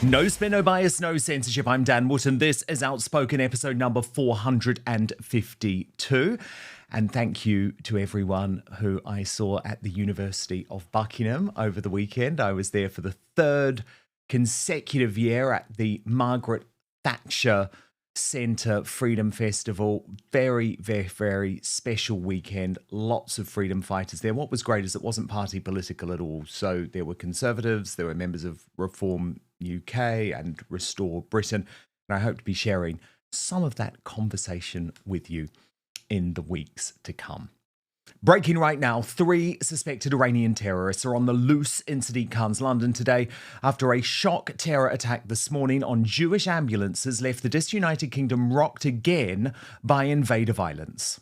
No spin, no bias, no censorship. I'm Dan Wootton. This is Outspoken, episode number 452. And thank you to everyone who I saw at the University of Buckingham over the weekend. I was there for the third consecutive year at the Margaret Thatcher Centre Freedom Festival. Very, very, very special weekend. Lots of freedom fighters there. What was great is it wasn't party political at all. So there were Conservatives, there were members of Reform UK and Restore Britain. And I hope to be sharing some of that conversation with you in the weeks to come. Breaking right now, 3 suspected Iranian terrorists are on the loose in Sadiq Khan's London today after a shock terror attack this morning on Jewish ambulances left the Disunited Kingdom rocked again by invader violence.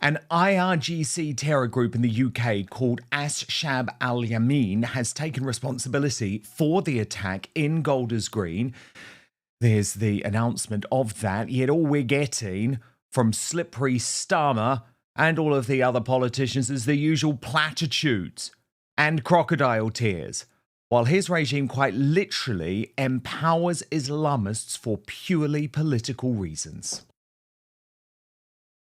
An IRGC terror group in the UK called Ashab al-Yamin has taken responsibility for the attack in Golders Green. There's the announcement of that, yet all we're getting from Slippery Starmer and all of the other politicians is the usual platitudes and crocodile tears, while his regime quite literally empowers Islamists for purely political reasons.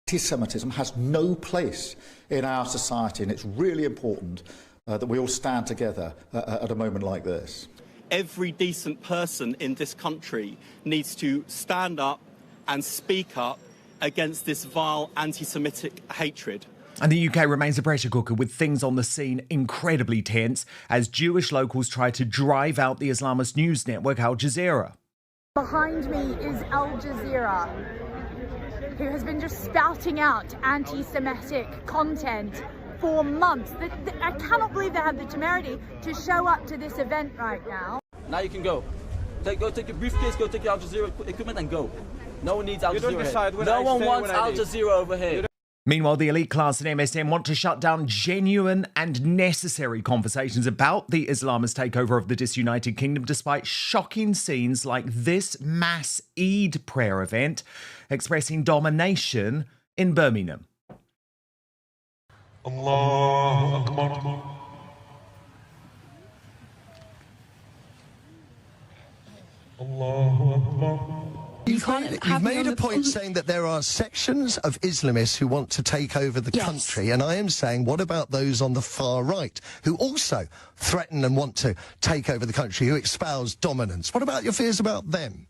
Anti-Semitism has no place in our society, and it's really important that we all stand together at a moment like this. Every decent person in this country needs to stand up and speak up against this vile anti-Semitic hatred. And the UK remains a pressure cooker, with things on the scene incredibly tense as Jewish locals try to drive out the Islamist news network Al Jazeera. Behind me is Al Jazeera, who has been just spouting out anti-Semitic content for months. I cannot believe they have the temerity to show up to this event right now. Now you can go. Go take your briefcase, go take your Al Jazeera equipment and go. No one needs Al Jazeera. No one wants Al Jazeera over here. Meanwhile, the elite class and MSM want to shut down genuine and necessary conversations about the Islamist takeover of the Disunited Kingdom, despite shocking scenes like this mass Eid prayer event expressing domination in Birmingham. Allahu Akbar. Allahu Akbar. You've made a point saying that there are sections of Islamists who want to take over the country, and I am saying, what about those on the far right who also threaten and want to take over the country, who espouse dominance? What about your fears about them?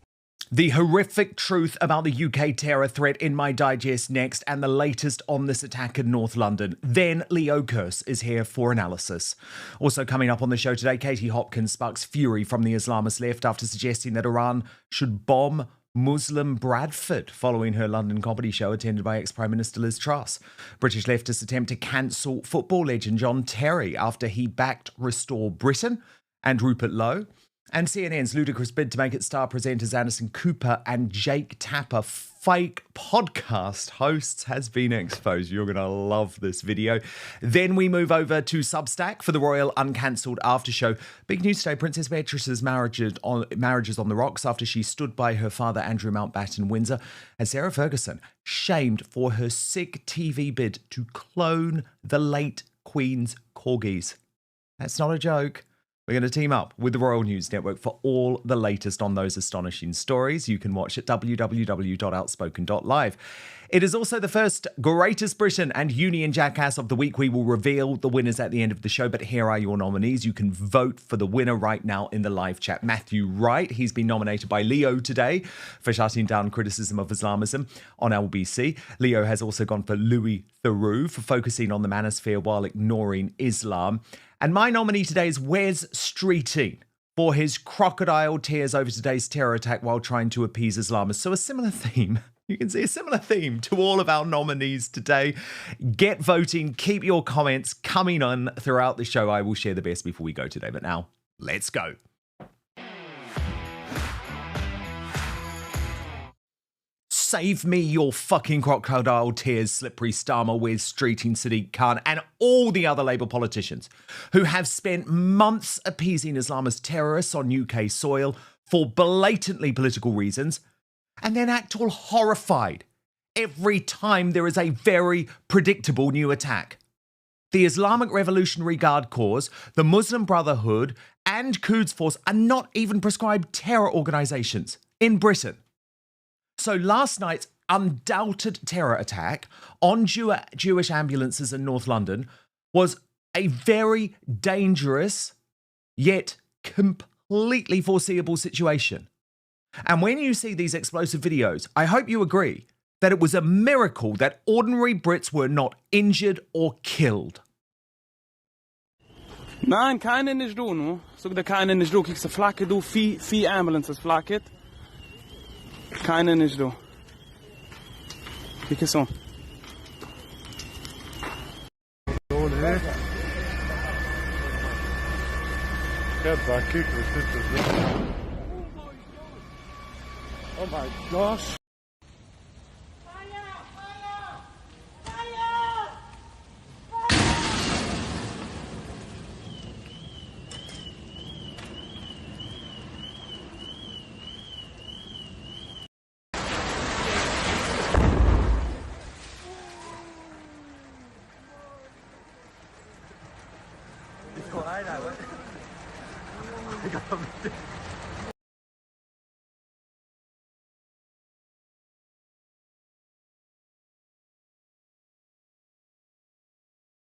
The horrific truth about the UK terror threat in my digest next, and the latest on this attack in North London. Then Leo Kearse is here for analysis. Also coming up on the show today, Katie Hopkins sparks fury from the Islamist left after suggesting that Iran should bomb Muslim Bradford following her London comedy show attended by ex-Prime Minister Liz Truss. British leftists attempt to cancel football legend John Terry after he backed Restore Britain and Rupert Lowe. And CNN's ludicrous bid to make its star presenters Anderson Cooper and Jake Tapper fake podcast hosts has been exposed. You're going to love this video. Then we move over to Substack for the Royal Uncancelled After Show. Big news today, Princess Beatrice's marriages on the rocks after she stood by her father Andrew Mountbatten Windsor, and Sarah Ferguson shamed for her sick TV bid to clone the late Queen's corgis. That's not a joke. We're going to team up with the Royal News Network for all the latest on those astonishing stories. You can watch at www.outspoken.live. It is also the first Greatest Britain and Union Jackass of the week. We will reveal the winners at the end of the show, but here are your nominees. You can vote for the winner right now in the live chat. Matthew Wright, he's been nominated by Leo today for shutting down criticism of Islamism on LBC. Leo has also gone for Louis Theroux for focusing on the manosphere while ignoring Islam. And my nominee today is Wes Streeting for his crocodile tears over today's terror attack while trying to appease Islamists. So a similar theme. You can see a similar theme to all of our nominees today. Get voting. Keep your comments coming on throughout the show. I will share the best before we go today. But now, let's go. Save me your fucking crocodile tears, Slippery Starmer, Wes Streeting, Sadiq Khan, and all the other Labour politicians who have spent months appeasing Islamist terrorists on UK soil for blatantly political reasons, and then act all horrified every time there is a very predictable new attack. The Islamic Revolutionary Guard Corps, the Muslim Brotherhood, and Quds Force are not even prescribed terror organisations in Britain. So last night's undoubted terror attack on Jewish ambulances in North London was a very dangerous yet completely foreseeable situation. And when you see these explosive videos, I hope you agree that it was a miracle that ordinary Brits were not injured or killed. Nein, keine nicht du, no. Sag dir keine nicht du. Kriegst du Flagge, du, vier ambulances Flagge. Keine nicht du. Kriegst du. Oh my gosh.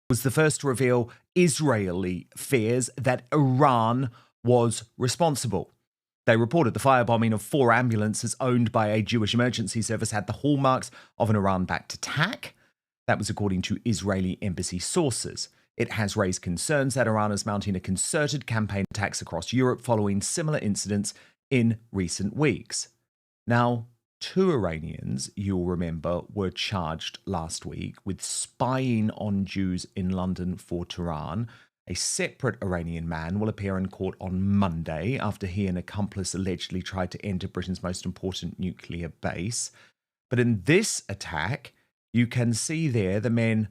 Was the first to reveal Israeli fears that Iran was responsible. They reported the firebombing of 4 ambulances owned by a Jewish emergency service had the hallmarks of an Iran-backed attack. That was according to Israeli embassy sources. It has raised concerns that Iran is mounting a concerted campaign of attacks across Europe following similar incidents in recent weeks. Now, 2 Iranians, you'll remember, were charged last week with spying on Jews in London for Tehran. A separate Iranian man will appear in court on Monday after he and accomplice allegedly tried to enter Britain's most important nuclear base. But in this attack, you can see there the men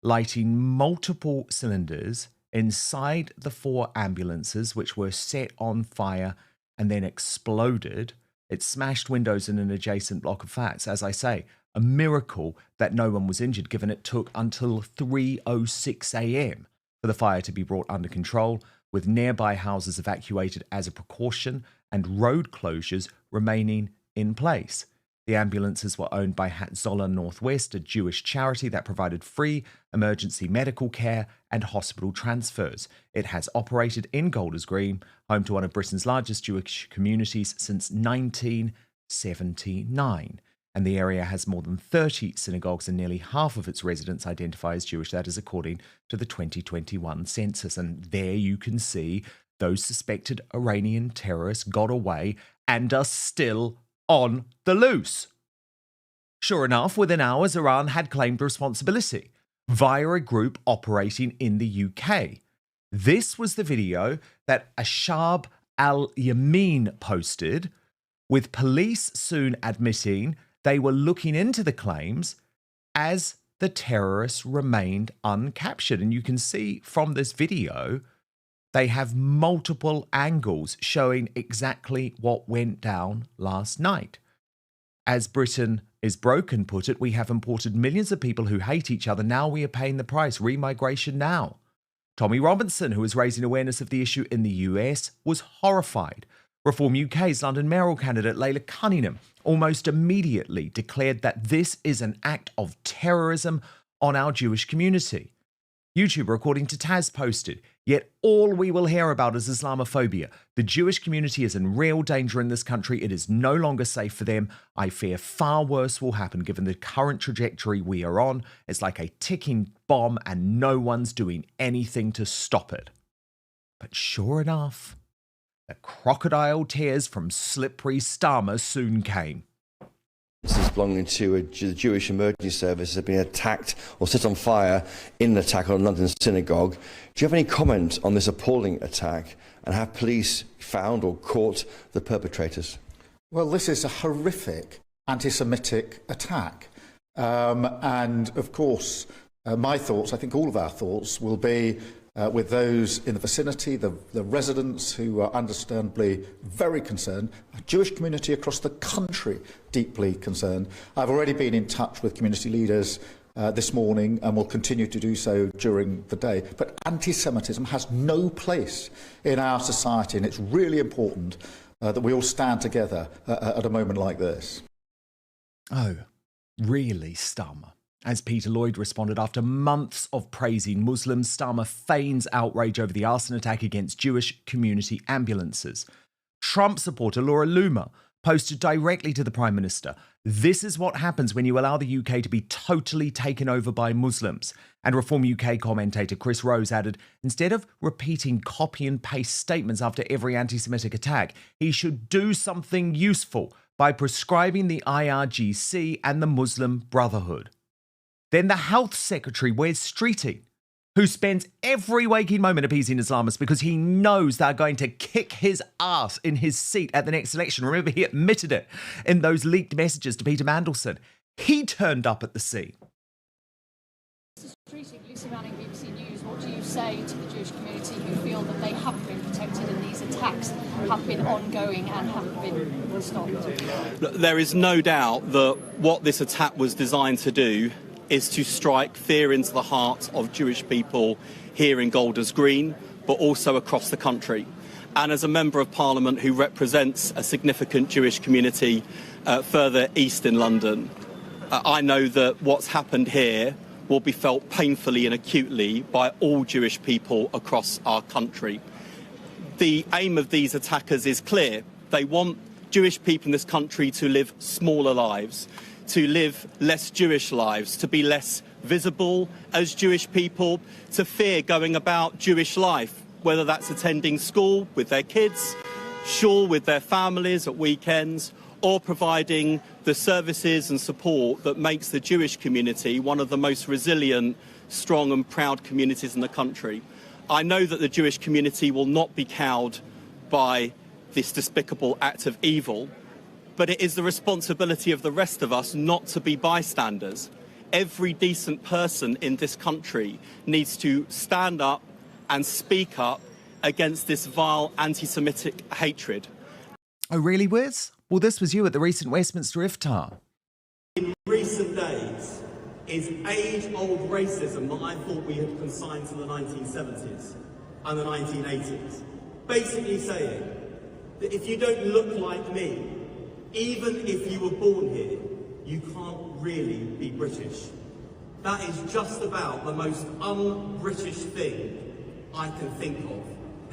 lighting multiple cylinders inside the 4 ambulances, which were set on fire and then exploded. It smashed windows in an adjacent block of flats. As I say, a miracle that no one was injured, given it took until 3:06 a.m. for the fire to be brought under control, with nearby houses evacuated as a precaution and road closures remaining in place. The ambulances were owned by Hatzolah Northwest, a Jewish charity that provided free emergency medical care and hospital transfers. It has operated in Golders Green, home to one of Britain's largest Jewish communities since 1979. And the area has more than 30 synagogues and nearly half of its residents identify as Jewish. That is according to the 2021 census. And there you can see those suspected Iranian terrorists got away and are still on the loose. Sure enough, within hours, Iran had claimed responsibility via a group operating in the UK. This was the video that Ashab al-Yamin posted, with police soon admitting they were looking into the claims as the terrorists remained uncaptured. And you can see from this video, they have multiple angles showing exactly what went down last night. As Britain is broken put it, we have imported millions of people who hate each other. Now we are paying the price. Remigration now. Tommy Robinson, who is raising awareness of the issue in the US, was horrified. Reform UK's London mayoral candidate Leila Cunningham almost immediately declared that this is an act of terrorism on our Jewish community. YouTuber, according to Taz, posted, "Yet all we will hear about is Islamophobia. The Jewish community is in real danger in this country. It is no longer safe for them. I fear far worse will happen given the current trajectory we are on. It's like a ticking bomb and no one's doing anything to stop it." But sure enough, the crocodile tears from Slippery Starmer soon came. This belonging to the Jewish emergency service have been attacked or set on fire in an attack on a London synagogue. Do you have any comment on this appalling attack, and have police found or caught the perpetrators? Well, this is a horrific anti-Semitic attack. And of course, my thoughts, I think all of our thoughts, will be with those in the vicinity, the residents who are understandably very concerned, a Jewish community across the country deeply concerned. I've already been in touch with community leaders this morning and will continue to do so during the day. But anti-Semitism has no place in our society, and it's really important that we all stand together at a moment like this. Oh, really, Starmer? As Peter Lloyd responded after months of praising Muslims, Starmer feigns outrage over the arson attack against Jewish community ambulances. Trump supporter Laura Loomer posted directly to the Prime Minister, "This is what happens when you allow the UK to be totally taken over by Muslims." And Reform UK commentator Chris Rose added, instead of repeating copy and paste statements after every anti-Semitic attack, he should do something useful by prescribing the IRGC and the Muslim Brotherhood. Then the Health Secretary wears streeting, who spends every waking moment appeasing Islamists because he knows they're going to kick his ass in his seat at the next election. Remember, he admitted it in those leaked messages to Peter Mandelson. He turned up at the scene. Mr. Streeting, Lucy Manning, BBC News, what do you say to the Jewish community who feel that they haven't been protected and these attacks have been ongoing and haven't been stopped? Look, there is no doubt that what this attack was designed to do is to strike fear into the heart of Jewish people here in Golders Green, but also across the country. And as a Member of Parliament who represents a significant Jewish community further east in London, I know that what's happened here will be felt painfully and acutely by all Jewish people across our country. The aim of these attackers is clear. They want Jewish people in this country to live smaller lives, to live less Jewish lives, to be less visible as Jewish people, to fear going about Jewish life, whether that's attending school with their kids, shul with their families at weekends, or providing the services and support that makes the Jewish community one of the most resilient, strong and proud communities in the country. I know that the Jewish community will not be cowed by this despicable act of evil, but it is the responsibility of the rest of us not to be bystanders. Every decent person in this country needs to stand up and speak up against this vile anti-Semitic hatred. Oh, really, Wiz? Well, this was you at the recent Westminster Iftar. In recent days is age-old racism that I thought we had consigned to the 1970s and the 1980s. Basically saying that if you don't look like me, even if you were born here, you can't really be British. That is just about the most un-British thing I can think of.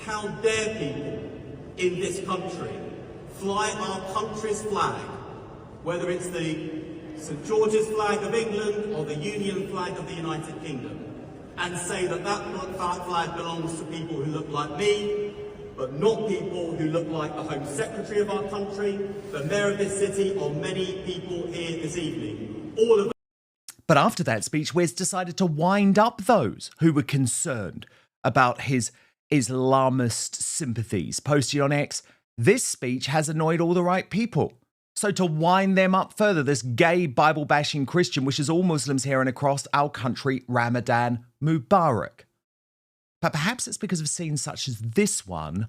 How dare people in this country fly our country's flag, whether it's the St George's flag of England or the Union flag of the United Kingdom, and say that that flag belongs to people who look like me, but not people who look like the Home Secretary of our country, the Mayor of this city, or many people here this evening. All of them. But after that speech, Wes decided to wind up those who were concerned about his Islamist sympathies, posting on X, "This speech has annoyed all the right people." So to wind them up further, this gay Bible-bashing Christian wishes all Muslims here and across our country Ramadan Mubarak. But perhaps it's because of scenes such as this one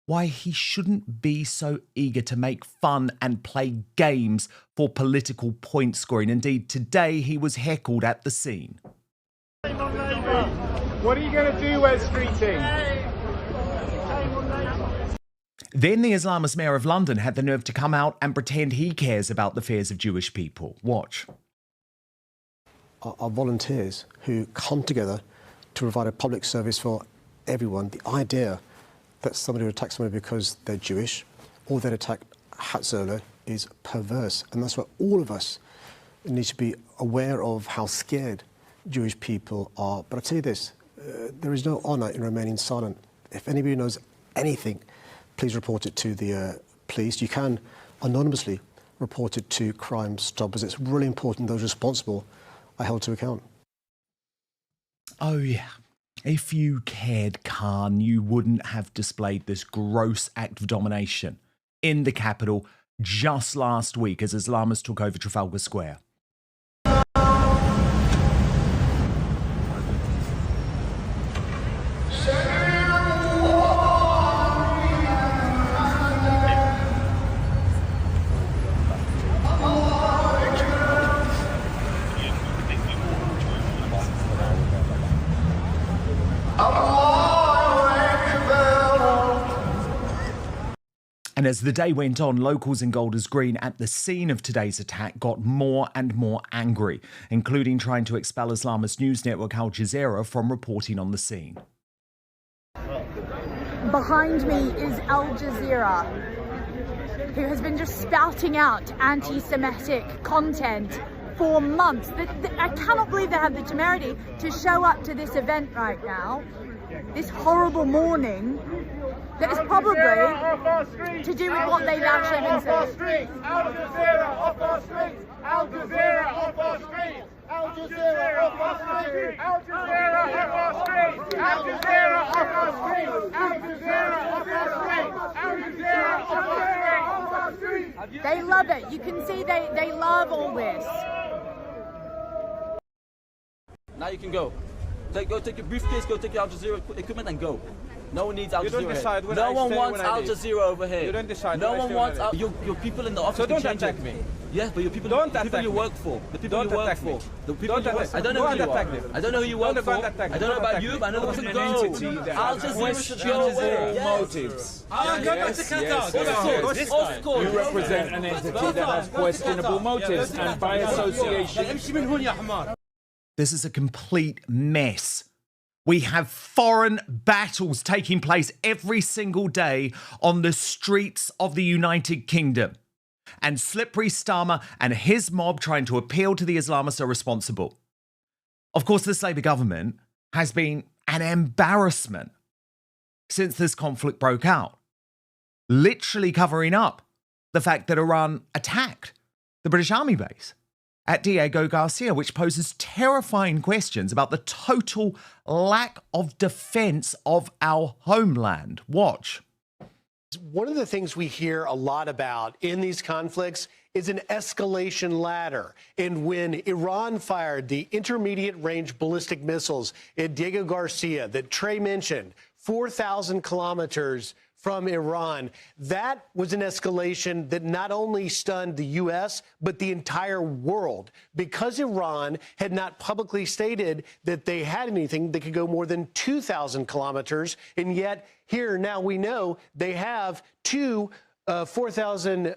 why he shouldn't be so eager to make fun and play games for political point scoring. Indeed, today he was heckled at the scene. What are you going to do, Wes Streeting? Then the Islamist mayor of London had the nerve to come out and pretend he cares about the fears of Jewish people. Watch. Our volunteers who come together to provide a public service for everyone. The idea that somebody would attack somebody because they're Jewish or they'd attack Hatzola is perverse. And that's why all of us need to be aware of how scared Jewish people are. But I'll tell you this, there is no honour in remaining silent. If anybody knows anything, please report it to the police. You can anonymously report it to Crime Stoppers. It's really important those responsible are held to account. Oh, yeah. If you cared, Khan, you wouldn't have displayed this gross act of domination in the capital just last week as Islamists took over Trafalgar Square. And as the day went on, locals in Golders Green at the scene of today's attack got more and more angry, including trying to expel Islamist news network Al Jazeera from reporting on the scene. Behind me is Al Jazeera, who has been just spouting out anti-Semitic content for months. I cannot believe they have the temerity to show up to this event right now, this horrible morning, that is probably to do with what they've actually been saying. Al Jazeera off our streets! Al Jazeera off our streets! Al Jazeera off our streets! Al Jazeera off our streets! Al Jazeera off our streets! Al Jazeera off our streets! Al Jazeera off our streets! They love it. You can see they love all this. Now you can go. Go take your briefcase, go take your Al Jazeera equipment and go. No one needs Al Jazeera. No one wants Al Jazeera over here. You don't decide. No one wants your people in the office. So don't attack me. Yeah, but your people, the people you work for. The people you work for. The people you work for. I don't know who you are. I don't know who you work for. I don't know about you, but I know the person go. Al Jazeera should go away. Motives. Of course. You represent an entity that has questionable motives, and by association. This is a complete mess. We have foreign battles taking place every single day on the streets of the United Kingdom. And Slippery Starmer and his mob trying to appeal to the Islamists are responsible. Of course, this Labour government has been an embarrassment since this conflict broke out, literally covering up the fact that Iran attacked the British Army base at Diego Garcia, which poses terrifying questions about the total lack of defence of our homeland. Watch. One of the things we hear a lot about in these conflicts is an escalation ladder. And when Iran fired the intermediate range ballistic missiles at Diego Garcia that Trey mentioned, 4,000 kilometers from Iran, that was an escalation that not only stunned the U.S., but the entire world, because Iran had not publicly stated that they had anything that could go more than 2,000 kilometers, and yet here now we know they have two 4,000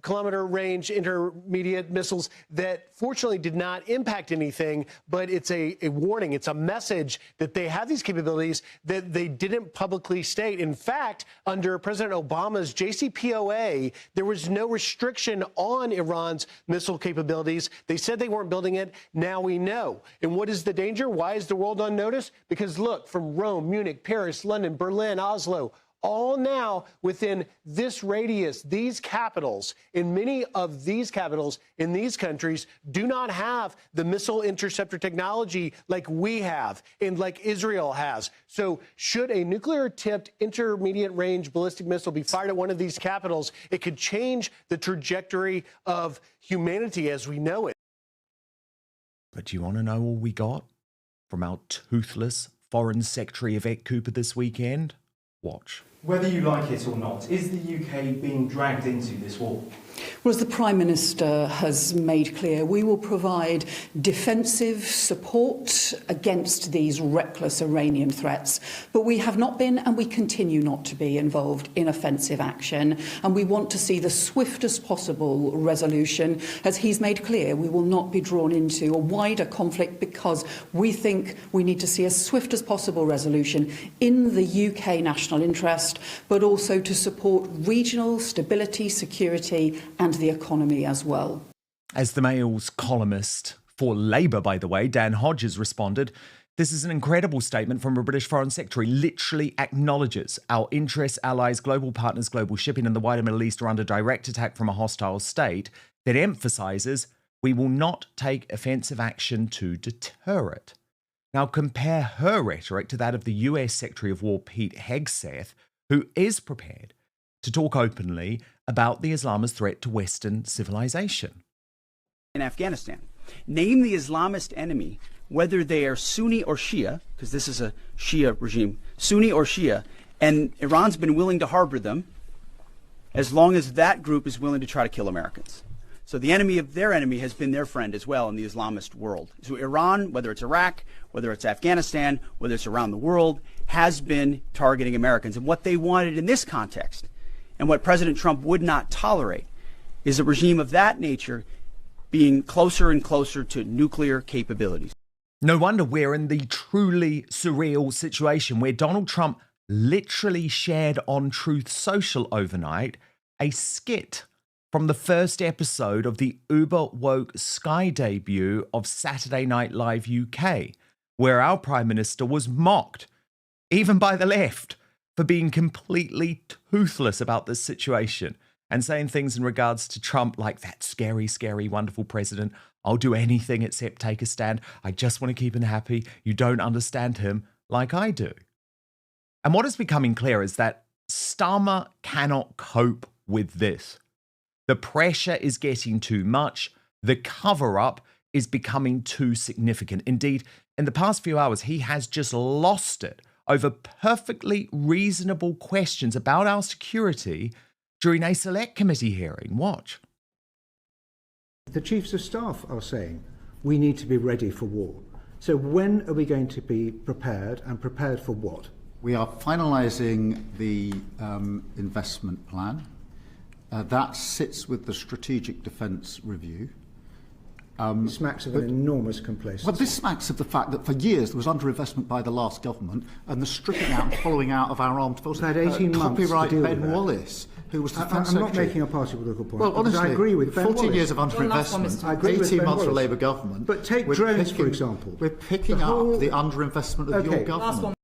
kilometer range intermediate missiles that fortunately did not impact anything, but it's a warning. It's a message that they have these capabilities that they didn't publicly state. In fact, under President Obama's JCPOA, there was no restriction on Iran's missile capabilities. They said they weren't building it. Now we know. And what is the danger? Why is the world on notice? Because look, from Rome, Munich, Paris, London, Berlin, Oslo, all now within this radius, these capitals, and many of these capitals in these countries do not have the missile interceptor technology like we have and like Israel has. So should a nuclear-tipped intermediate-range ballistic missile be fired at one of these capitals, it could change the trajectory of humanity as we know it. But do you want to know all we got from our toothless Foreign Secretary Yvette Cooper this weekend? Watch. Whether you like it or not, is the UK being dragged into this war? Well, as the Prime Minister has made clear, we will provide defensive support against these reckless Iranian threats. But we have not been and we continue not to be involved in offensive action. And we want to see the swiftest possible resolution. As he's made clear, we will not be drawn into a wider conflict because we think we need to see as swift as possible resolution in the UK national interest, but also to support regional stability, security and the economy as well. As the Mail's columnist for Labour, by the way, Dan Hodges responded, this is an incredible statement from a British Foreign Secretary, literally acknowledges our interests, allies, global partners, global shipping and the wider Middle East are under direct attack from a hostile state, that emphasises we will not take offensive action to deter it. Now compare her rhetoric to that of the US Secretary of War, Pete Hegseth, who is prepared to talk openly about the Islamist threat to Western civilization. In Afghanistan, name the Islamist enemy, whether they are Sunni or Shia, because this is a Shia regime, Sunni or Shia, and Iran's been willing to harbor them as long as that group is willing to try to kill Americans. So the enemy of their enemy has been their friend as well in the Islamist world. So Iran, whether it's Iraq, whether it's Afghanistan, whether it's around the world, has been targeting Americans. And what they wanted in this context And what President Trump would not tolerate is a regime of that nature being closer and closer to nuclear capabilities. No wonder we're in the truly surreal situation where Donald Trump literally shared on Truth Social overnight a skit from the first episode of the uber woke Sky debut of Saturday Night Live UK, where our Prime Minister was mocked, even by the left, for being completely toothless about this situation and saying things in regards to Trump like that scary, scary, wonderful president. I'll do anything except take a stand. I just want to keep him happy. You don't understand him like I do. And what is becoming clear is that Starmer cannot cope with this. The pressure is getting too much. The cover-up is becoming too significant. Indeed, in the past few hours, he has just lost it over perfectly reasonable questions about our security during a select committee hearing. Watch. The chiefs of staff are saying we need to be ready for war. So when are we going to be prepared, and prepared for what? We are finalising the investment plan. That sits with the Strategic Defence Review. It smacks of an enormous complacency. Well, this smacks of the fact that for years there was underinvestment by the last government and the stripping out and following out of our armed forces. We've had 18 months Copyright to deal Ben with that. Wallace, who was the Defence I'm not Secretary. making a party political point. Well, honestly, I agree with Ben 14 Wallace. years of underinvestment, I agree with 18 Ben months for Wallace. Labour government. But take we're drones, picking, for example. We're picking up the underinvestment of your government.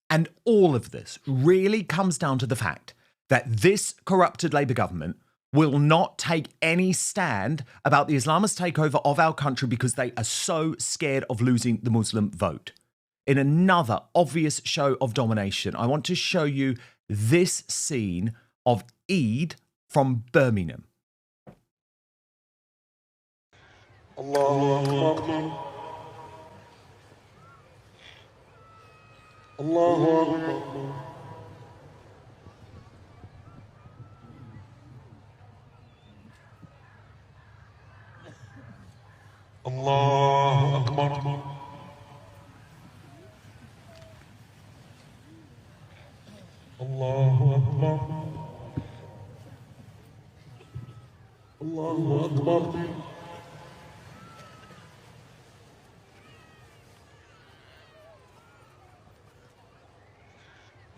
And all of this really comes down to the fact that this corrupted Labour government will not take any stand about the Islamist takeover of our country because they are so scared of losing the Muslim vote. In another obvious show of domination, I want to show you this scene of Eid from Birmingham. Allahu Akbar. Allahu Akbar. Allahu Akbar. Allahu Akbar. Allahu Akbar.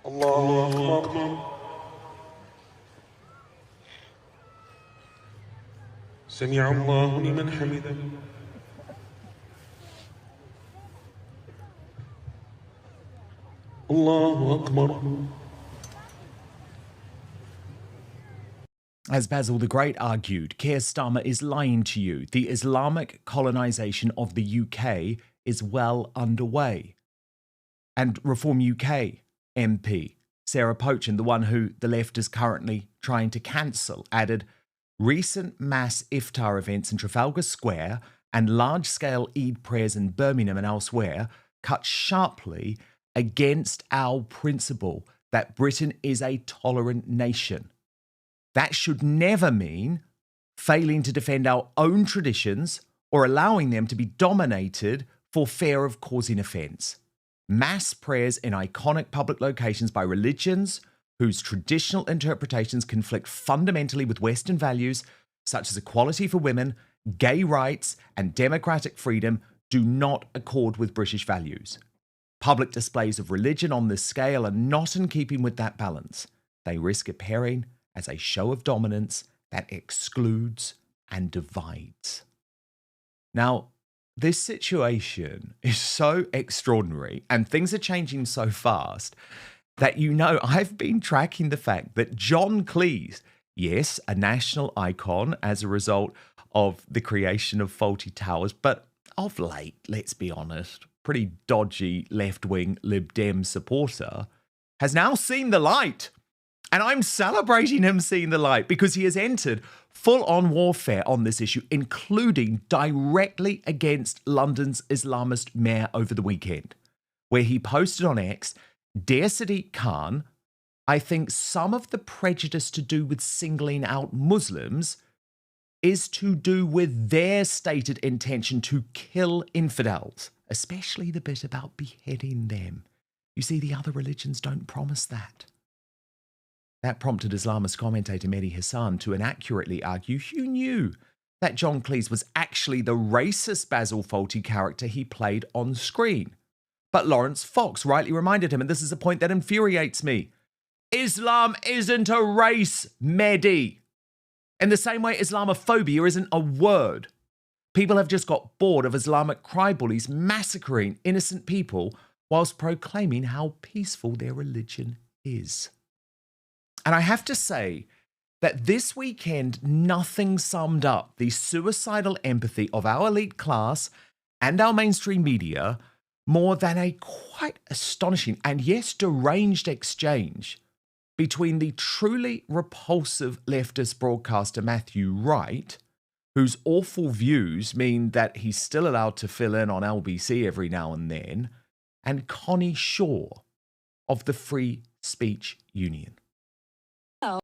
Allahu Akbar. سمع الله لمن حمده. Allahu Akbar. As Basil the Great argued, Keir Starmer is lying to you. The Islamic colonisation of the UK is well underway. And Reform UK MP Sarah Pochin, the one who the left is currently trying to cancel, added, recent mass iftar events in Trafalgar Square and large-scale Eid prayers in Birmingham and elsewhere cut sharply against our principle that Britain is a tolerant nation. That should never mean failing to defend our own traditions or allowing them to be dominated for fear of causing offence. Mass prayers in iconic public locations by religions whose traditional interpretations conflict fundamentally with Western values, such as equality for women, gay rights, and democratic freedom, do not accord with British values. Public displays of religion on this scale are not in keeping with that balance. They risk appearing as a show of dominance that excludes and divides. Now, this situation is so extraordinary and things are changing so fast that, you know, I've been tracking the fact that John Cleese, yes, a national icon as a result of the creation of Faulty Towers, but of late, let's be honest, pretty dodgy left-wing Lib Dem supporter, has now seen the light. And I'm celebrating him seeing the light because he has entered full-on warfare on this issue, including directly against London's Islamist mayor over the weekend, where he posted on X, "Dear Sadiq Khan, I think some of the prejudice to do with singling out Muslims is to do with their stated intention to kill infidels, especially the bit about beheading them. You see, the other religions don't promise that." That prompted Islamist commentator Mehdi Hassan to inaccurately argue who knew that John Cleese was actually the racist Basil Fawlty character he played on screen. But Lawrence Fox rightly reminded him, and this is a point that infuriates me, Islam isn't a race, Mehdi. In the same way Islamophobia isn't a word. People have just got bored of Islamic crybullies massacring innocent people whilst proclaiming how peaceful their religion is. And I have to say that this weekend, nothing summed up the suicidal empathy of our elite class and our mainstream media more than a quite astonishing and yes, deranged exchange between the truly repulsive leftist broadcaster Matthew Wright, whose awful views mean that he's still allowed to fill in on LBC every now and then, and Connie Shaw of the Free Speech Union.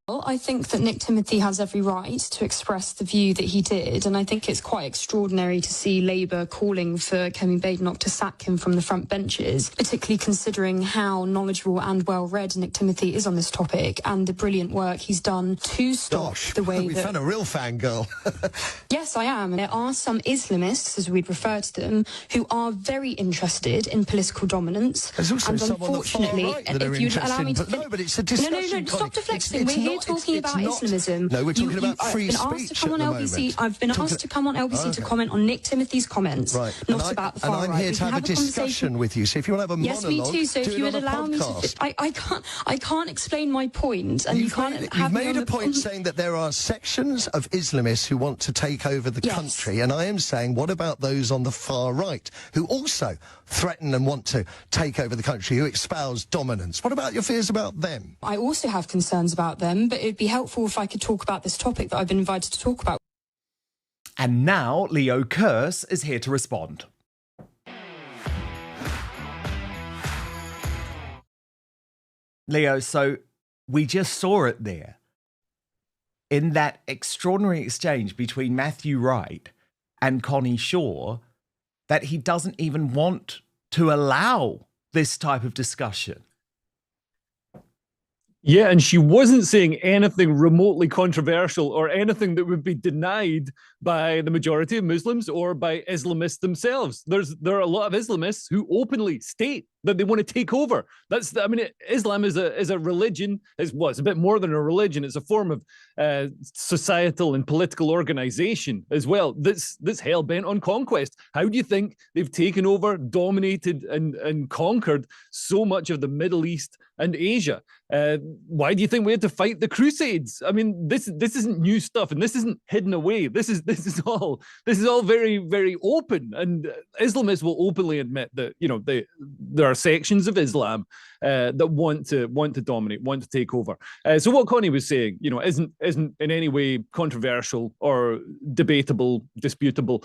Well, I think that Nick Timothy has every right to express the view that he did, and I think it's quite extraordinary to see Labour calling for Kemi Badenoch to sack him from the front benches, particularly considering how knowledgeable and well-read Nick Timothy is on this topic and the brilliant work he's done to stop the way we found a real fangirl. Yes, I am. There are some Islamists, as we'd refer to them, who are very interested in political dominance. There's also and some unfortunately, on the far right that are if you'd allow me to... interested, but it's a discussion. No, stop deflecting. We're here talking about Islamism. No, we're talking about free speech at the moment. I've been asked to come on LBC to comment on Nick Timothy's comments, not about the far right. And I'm here to have a discussion with you. So if you want to have a monologue, yes, me too. So if you would allow me to, I can't explain my point, and you can't have me on the... You've made a point saying that there are sections of Islamists who want to take over the country, and I am saying, what about those on the far right who also threaten and want to take over the country, who espouse dominance? What about your fears about them? I also have concerns about them, but it'd be helpful if I could talk about this topic that I've been invited to talk about. And now Leo Kearse is here to respond. Leo, so we just saw it there in that extraordinary exchange between Matthew Wright and Connie Shaw, that he doesn't even want to allow this type of discussion. Yeah, and she wasn't saying anything remotely controversial or anything that would be denied by the majority of Muslims or by Islamists themselves. There are a lot of Islamists who openly state that they want to take over. Islam is a religion. It's a bit more than a religion. It's a form of societal and political organization as well. That's hell bent on conquest. How do you think they've taken over, dominated, and conquered so much of the Middle East and Asia? Why do you think we had to fight the Crusades? I mean, this isn't new stuff, and this isn't hidden away. This is all very, very open, and Islamists will openly admit that there are sections of Islam that want to dominate, want to take over. So what Connie was saying, isn't in any way controversial or debatable, disputable.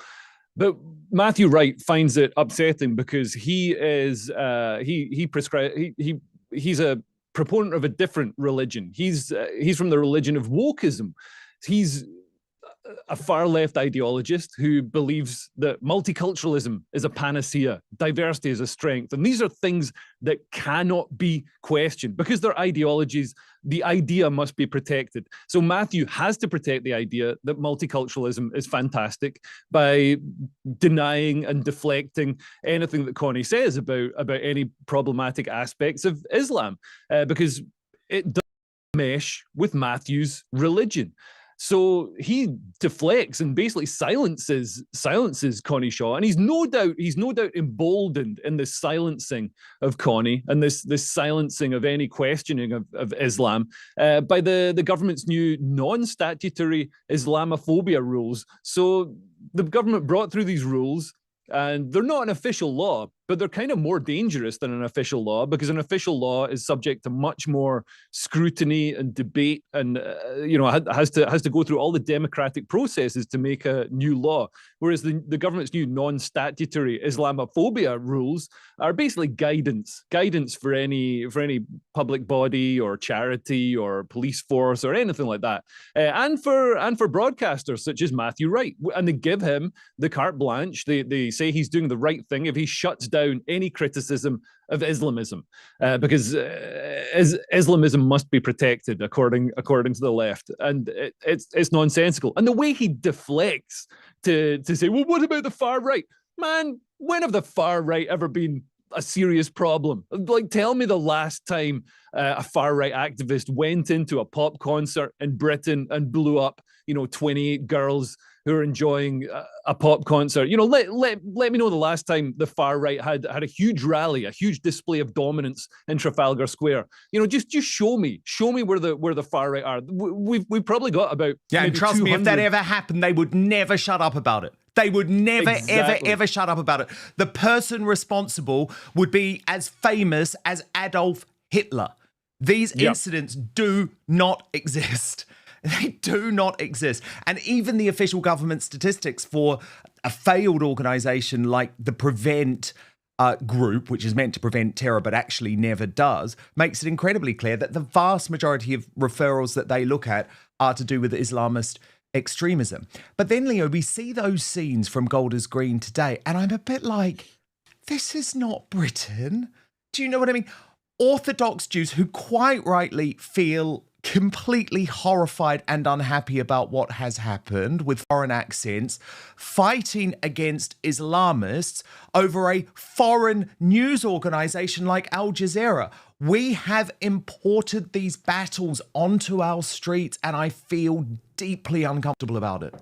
But Matthew Wright finds it upsetting because he's a proponent of a different religion. He's from the religion of wokeism. He's a far left ideologist who believes that multiculturalism is a panacea, diversity is a strength, and these are things that cannot be questioned because they're ideologies. The idea must be protected. So Matthew has to protect the idea that multiculturalism is fantastic by denying and deflecting anything that Connie says about any problematic aspects of Islam, because it does mesh with Matthew's religion. So he deflects and basically silences Connie Shaw, and he's no doubt emboldened in this silencing of Connie and this silencing of any questioning of Islam by the government's new non-statutory Islamophobia rules. So the government brought through these rules, and they're not an official law, but they're kind of more dangerous than an official law because an official law is subject to much more scrutiny and debate, and has to go through all the democratic processes to make a new law. Whereas the government's new non-statutory Islamophobia rules are basically guidance for any public body or charity or police force or anything like that, and for broadcasters such as Matthew Wright, and they give him the carte blanche. They say he's doing the right thing if he shuts down any criticism of Islamism, because Islamism must be protected according to the left, and it's nonsensical. And the way he deflects to say, well, what about the far right? Man, when have the far right ever been a serious problem? Like, tell me the last time a far right activist went into a pop concert in Britain and blew up, 28 girls who are enjoying a pop concert. Let me know the last time the far right had a huge rally, a huge display of dominance in Trafalgar Square. Just show me where the far right are. We've probably got about and trust 200. me, if that ever happened, they would never shut up about it. They would never, ever shut up about it. The person responsible would be as famous as Adolf Hitler. These incidents do not exist. They do not exist. And even the official government statistics for a failed organisation like the Prevent group, which is meant to prevent terror but actually never does, makes it incredibly clear that the vast majority of referrals that they look at are to do with Islamist extremism. But then, Leo, we see those scenes from Golders Green today, and I'm a bit like, this is not Britain. Do you know what I mean? Orthodox Jews who quite rightly feel completely horrified and unhappy about what has happened, with foreign accents, fighting against Islamists over a foreign news organisation like Al Jazeera. We have imported these battles onto our streets, and I feel deeply uncomfortable about it.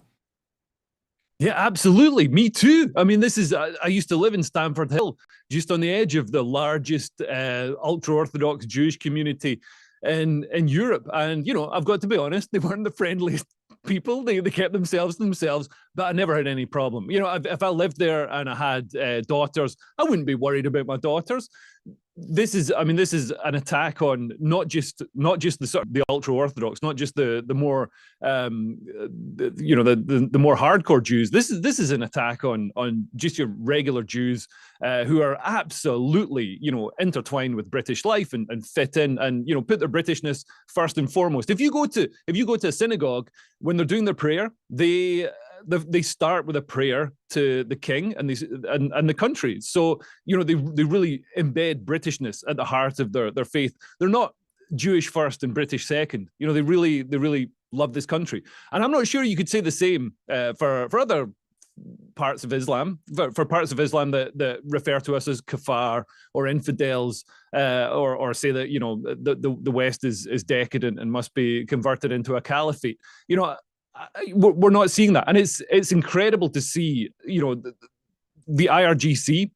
Yeah, absolutely. Me too. I mean, I used to live in Stamford Hill, just on the edge of the largest ultra-Orthodox Jewish community in Europe. And, I've got to be honest, they weren't the friendliest people. They kept themselves to themselves, but I never had any problem. If I lived there and I had daughters, I wouldn't be worried about my daughters. This is an attack on not just the ultra orthodox, not just the more the more hardcore Jews. This is an attack on just your regular Jews who are absolutely intertwined with British life and fit in and put their Britishness first and foremost. If you go to a synagogue, when they're doing their prayer, they start with a prayer to the king and the country. So, they really embed Britishness at the heart of their faith. They're not Jewish first and British second. They really love this country. And I'm not sure you could say the same for other parts of Islam, for parts of Islam that refer to us as kafar or infidels, or say that, the West is decadent and must be converted into a caliphate. We're not seeing that, and it's incredible to see the IRGC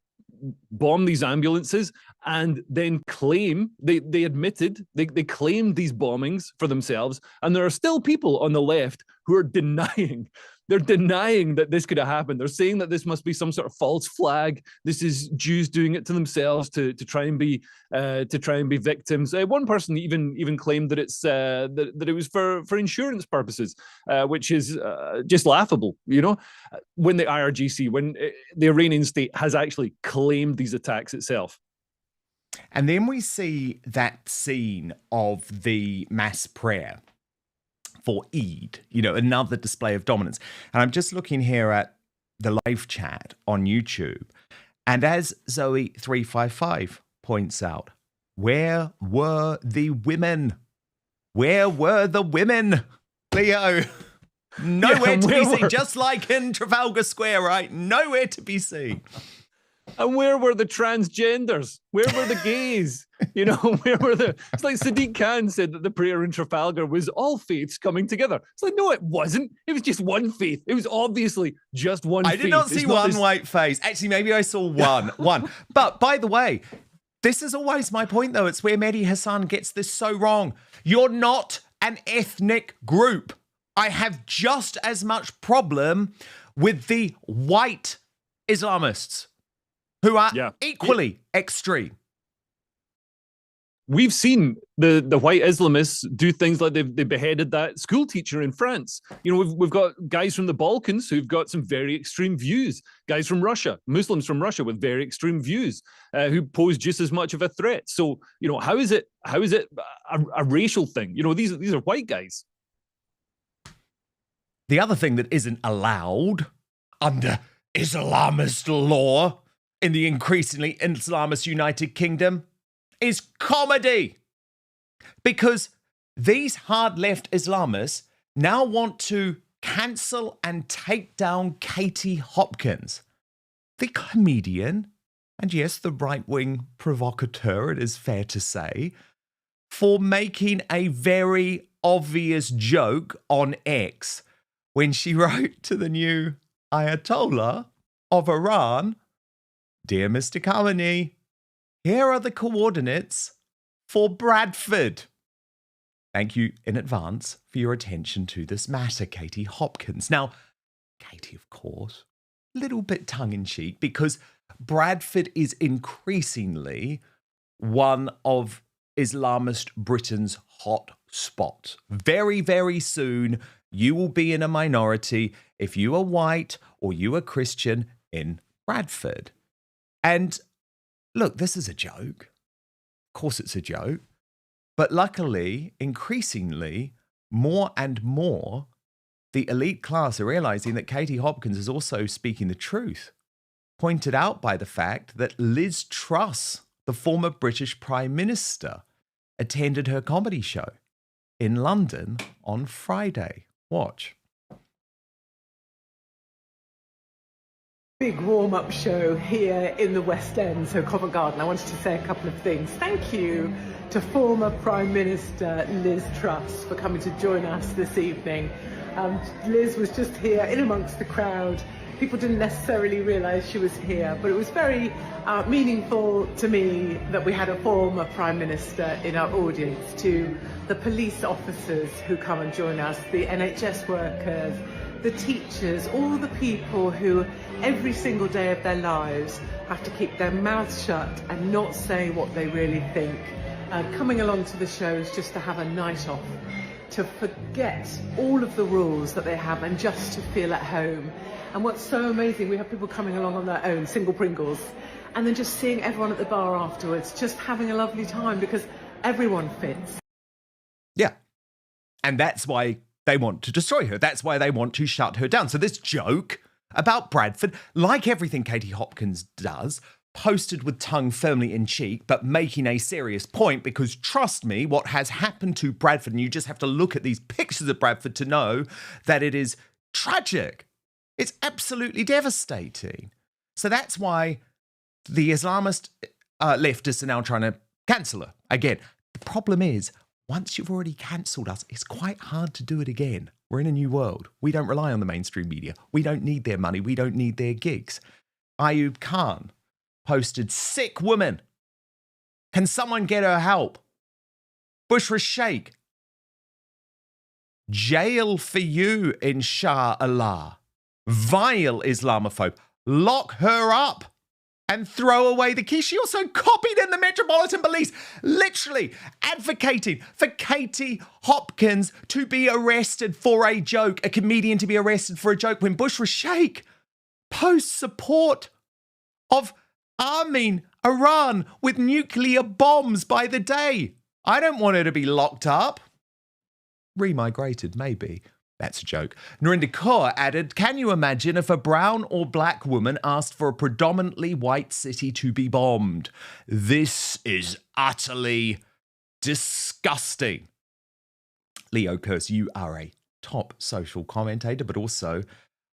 bomb these ambulances and then claim they claimed these bombings for themselves, and there are still people on the left who are denying that this could have happened. They're saying that this must be some sort of false flag. This is Jews doing it to themselves to try and be victims. One person even claimed that that it was for insurance purposes, which is just laughable. When the IRGC, when the Iranian state has actually claimed these attacks itself. And then we see that scene of the mass prayer for Eid, another display of dominance. And I'm just looking here at the live chat on YouTube. And as Zoe355 points out, where were the women? Where were the women, Leo? Nowhere to be seen, just like in Trafalgar Square, right? Nowhere to be seen. And where were the transgenders? Where were the gays? Where were it's like Sadiq Khan said that the prayer in Trafalgar was all faiths coming together. It's like, no, it wasn't. It was just one faith. It was obviously just one faith. I did not see one white face. Actually, maybe I saw one. But by the way, this is always my point, though. It's where Mehdi Hassan gets this so wrong. You're not an ethnic group. I have just as much problem with the white Islamists, who are equally extreme. We've seen the white Islamists do things like they beheaded that school teacher in France. We've got guys from the Balkans who've got some very extreme views. Guys from Russia, Muslims from Russia with very extreme views, who pose just as much of a threat. So, how is it a racial thing? These are white guys. The other thing that isn't allowed under Islamist law in the increasingly Islamist United Kingdom is comedy. Because these hard left Islamists now want to cancel and take down Katie Hopkins, the comedian, and yes, the right-wing provocateur, it is fair to say, for making a very obvious joke on X when she wrote to the new Ayatollah of Iran, "Dear Mr. Khamenei, here are the coordinates for Bradford. Thank you in advance for your attention to this matter, Katie Hopkins." Now, Katie, of course, a little bit tongue-in-cheek, because Bradford is increasingly one of Islamist Britain's hot spots. Very, very soon, you will be in a minority if you are white or you are Christian in Bradford. And look, this is a joke. Of course it's a joke. But luckily, increasingly, more and more, the elite class are realizing that Katie Hopkins is also speaking the truth, pointed out by the fact that Liz Truss, the former British Prime Minister, attended her comedy show in London on Friday. Watch. Big warm-up show here in the West End, so Covent Garden. I wanted to say a couple of things. Thank you to former Prime Minister Liz Truss for coming to join us this evening. Liz was just here in amongst the crowd. People didn't necessarily realise she was here, but it was very meaningful to me that we had a former Prime Minister in our audience. To the police officers who come and join us, the NHS workers, the teachers, all the people who every single day of their lives have to keep their mouths shut and not say what they really think. Coming along to the show is just to have a night off, to forget all of the rules that they have and just to feel at home. And what's so amazing, we have people coming along on their own, single Pringles, and then just seeing everyone at the bar afterwards, just having a lovely time because everyone fits. Yeah. And that's why they want to destroy her. That's why they want to shut her down. So this joke about Bradford, like everything Katie Hopkins does, posted with tongue firmly in cheek, but making a serious point, because trust me, what has happened to Bradford, and you just have to look at these pictures of Bradford to know that it is tragic. It's absolutely devastating. So that's why the Islamist leftists are now trying to cancel her again. The problem is, once you've already cancelled us, it's quite hard to do it again. We're in a new world. We don't rely on the mainstream media. We don't need their money. We don't need their gigs. Ayub Khan posted, "Sick woman. Can someone get her help? Bushra Sheikh. Jail for you, inshallah. Vile Islamophobe. Lock her up and throw away the key." She also copied in the Metropolitan Police, literally advocating for Katie Hopkins to be arrested for a joke, a comedian to be arrested for a joke, when Bushra Sheikh posts support of arming Iran with nuclear bombs by the day. I don't want her to be locked up. Remigrated, maybe. That's a joke. Narinder Kaur added, "Can you imagine if a brown or black woman asked for a predominantly white city to be bombed? This is utterly disgusting." Leo Kearse, you are a top social commentator, but also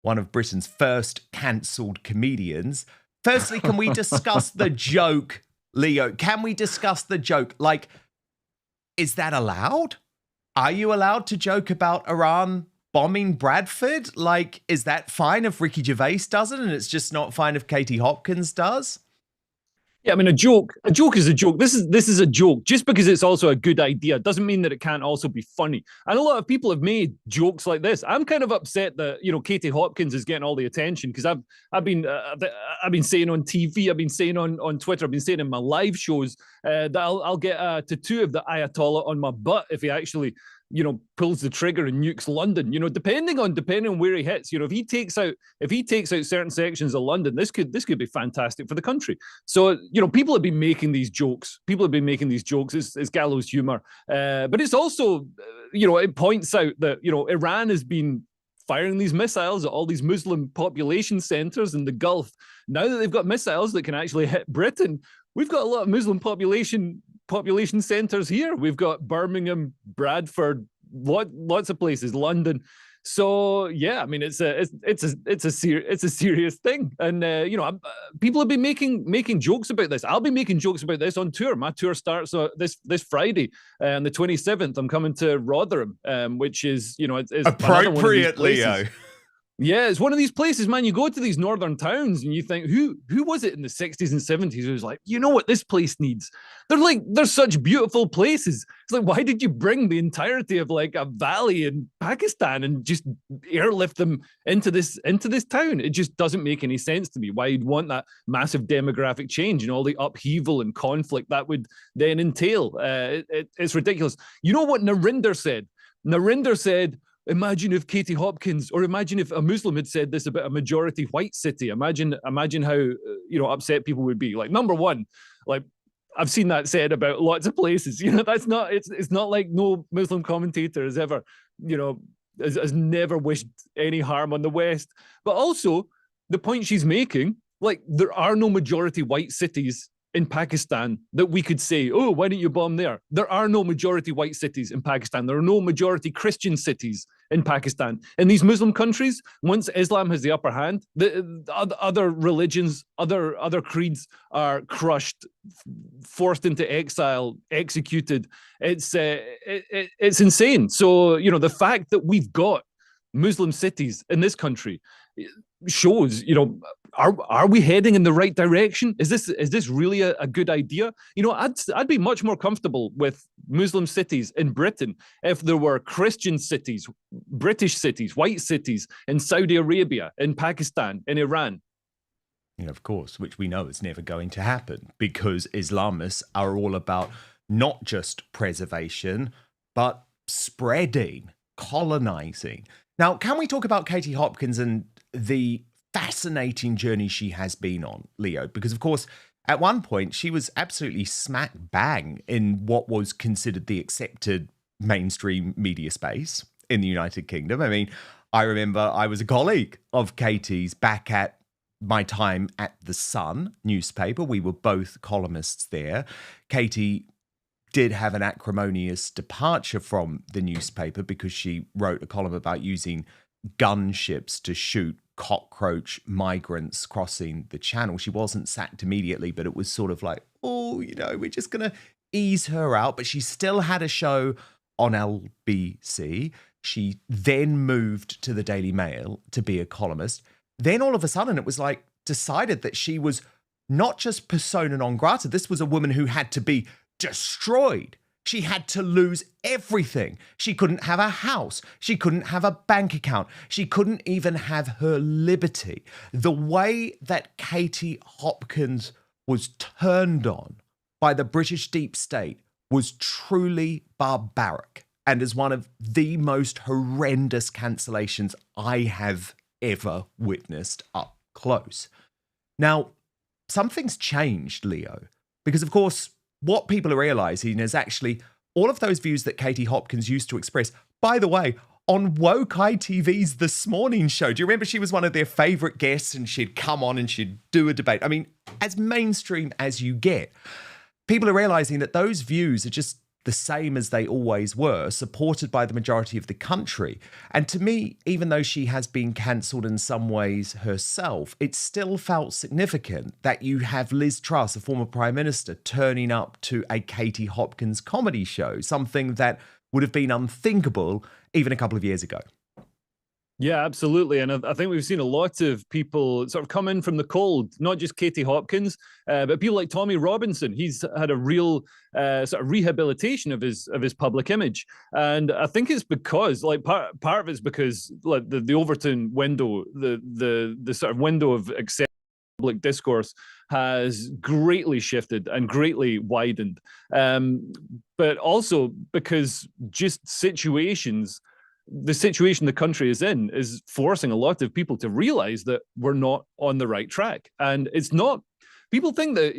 one of Britain's first cancelled comedians. Firstly, can we discuss the joke, Leo? Can we discuss the joke? Like, is that allowed? Are you allowed to joke about Iran bombing Bradford? Like, is that fine if Ricky Gervais does it and it's just not fine if Katie Hopkins does? Yeah, I mean, a joke is a joke. This is a joke. Just because it's also a good idea doesn't mean that it can't also be funny. And a lot of people have made jokes like this. I'm kind of upset that, you know, Katie Hopkins is getting all the attention, because I've been saying on TV, I've been saying on Twitter, I've been saying in my live shows that I'll get a tattoo of the Ayatollah on my butt if he actually, you know, pulls the trigger and nukes London. You know, depending on where he hits, you know, if he takes out certain sections of London, this could be fantastic for the country. So, you know, people have been making these jokes. It's gallows humor, but it's also, you know, it points out that, you know, Iran has been firing these missiles at all these Muslim population centers in the Gulf. Now that they've got missiles that can actually hit Britain, we've got a lot of Muslim population centers here. We've got Birmingham, Bradford, lots of places, London. So yeah, I mean, it's a serious thing, and people have been making jokes about this. I'll be making jokes about this on tour. My tour starts this Friday, on the 27th. I'm coming to Rotherham, which is it's appropriate, Leo. Yeah, it's one of these places, man. You go to these northern towns and you think, who was it in the 60s and 70s who was like, you know what this place needs? They're such beautiful places. It's like, why did you bring the entirety of like a valley in Pakistan and just airlift them into this town? It just doesn't make any sense to me why you'd want that massive demographic change and all the upheaval and conflict that would then entail. It's ridiculous. You know what Narinder said? Narinder said, imagine if Katie Hopkins, or imagine if a Muslim had said this about a majority white city. Imagine how upset people would be. Like, number one, like I've seen that said about lots of places. That's not. It's not like no Muslim commentator has ever, has never wished any harm on the West. But also the point she's making, like there are no majority white cities in Pakistan that we could say, oh, why don't you bomb there? There are no majority white cities in Pakistan. There are no majority Christian cities in Pakistan. In these Muslim countries, once Islam has the upper hand, the other religions, other creeds are crushed, forced into exile, executed. It's insane. So, the fact that we've got Muslim cities in this country shows, are we heading in the right direction? Is this really a good idea? I'd be much more comfortable with Muslim cities in Britain if there were Christian cities, British cities, white cities in Saudi Arabia, in Pakistan, in Iran. Of course, which we know is never going to happen because Islamists are all about not just preservation, but spreading, colonizing. Now, can we talk about Katie Hopkins and the fascinating journey she has been on, Leo? Because, of course, at one point, she was absolutely smack bang in what was considered the accepted mainstream media space in the United Kingdom. I mean, I remember I was a colleague of Katie's back at my time at The Sun newspaper. We were both columnists there. Katie did have an acrimonious departure from the newspaper because she wrote a column about using gunships to shoot cockroach migrants crossing the channel. She wasn't sacked immediately, but it was sort of like, we're just going to ease her out. But she still had a show on LBC. She then moved to the Daily Mail to be a columnist. Then all of a sudden it was like decided that she was not just persona non grata. This was a woman who had to be destroyed. She had to lose everything. She couldn't have a house. She couldn't have a bank account. She couldn't even have her liberty. The way that Katie Hopkins was turned on by the British deep state was truly barbaric and is one of the most horrendous cancellations I have ever witnessed up close. Now, something's changed, Leo, because of course, what people are realizing is actually all of those views that Katie Hopkins used to express, by the way, on Woke ITV's This Morning show. Do you remember she was one of their favorite guests and she'd come on and she'd do a debate? I mean, as mainstream as you get, people are realizing that those views are just the same as they always were, supported by the majority of the country. And to me, even though she has been cancelled in some ways herself, it still felt significant that you have Liz Truss, a former Prime Minister, turning up to a Katie Hopkins comedy show, something that would have been unthinkable even a couple of years ago. Yeah, absolutely. And I think we've seen a lot of people sort of come in from the cold, not just Katie Hopkins, but people like Tommy Robinson. He's had a real sort of rehabilitation of his public image. And I think it's because, like, part of it's because like the Overton window, the sort of window of acceptable public discourse has greatly shifted and greatly widened. But also because just the situation the country is in is forcing a lot of people to realize that we're not on the right track. And it's not, people think that,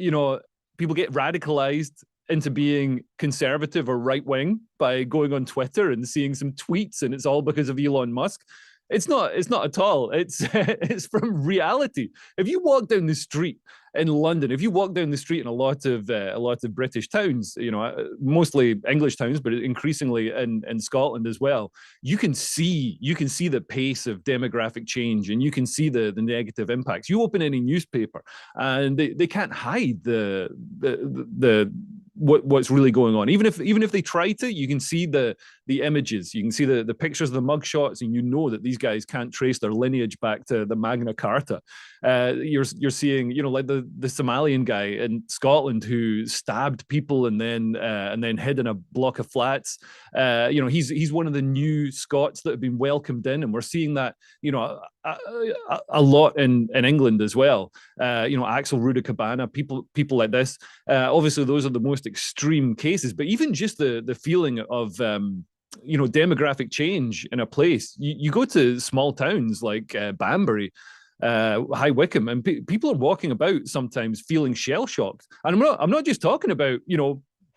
people get radicalized into being conservative or right-wing by going on Twitter and seeing some tweets and it's all because of Elon Musk. It's not at all. It's it's from reality. If you walk down the street in London, if you walk down the street in a lot of British towns, mostly English towns, but increasingly in Scotland as well, you can see the pace of demographic change, and you can see the negative impacts. You open any newspaper, and they can't hide what's really going on. Even if they try to, you can see the images, you can see the pictures of the mugshots, and you know that these guys can't trace their lineage back to the Magna Carta. You're seeing, like the Somalian guy in Scotland who stabbed people and then hid in a block of flats. He's one of the new Scots that have been welcomed in, and we're seeing that a lot in England as well. Axel Rudakabana, people like this. Obviously, those are the most extreme cases, but even just the feeling of demographic change in a place. You go to small towns like Banbury, High Wycombe, and people are walking about sometimes feeling shell shocked. And I'm not just talking about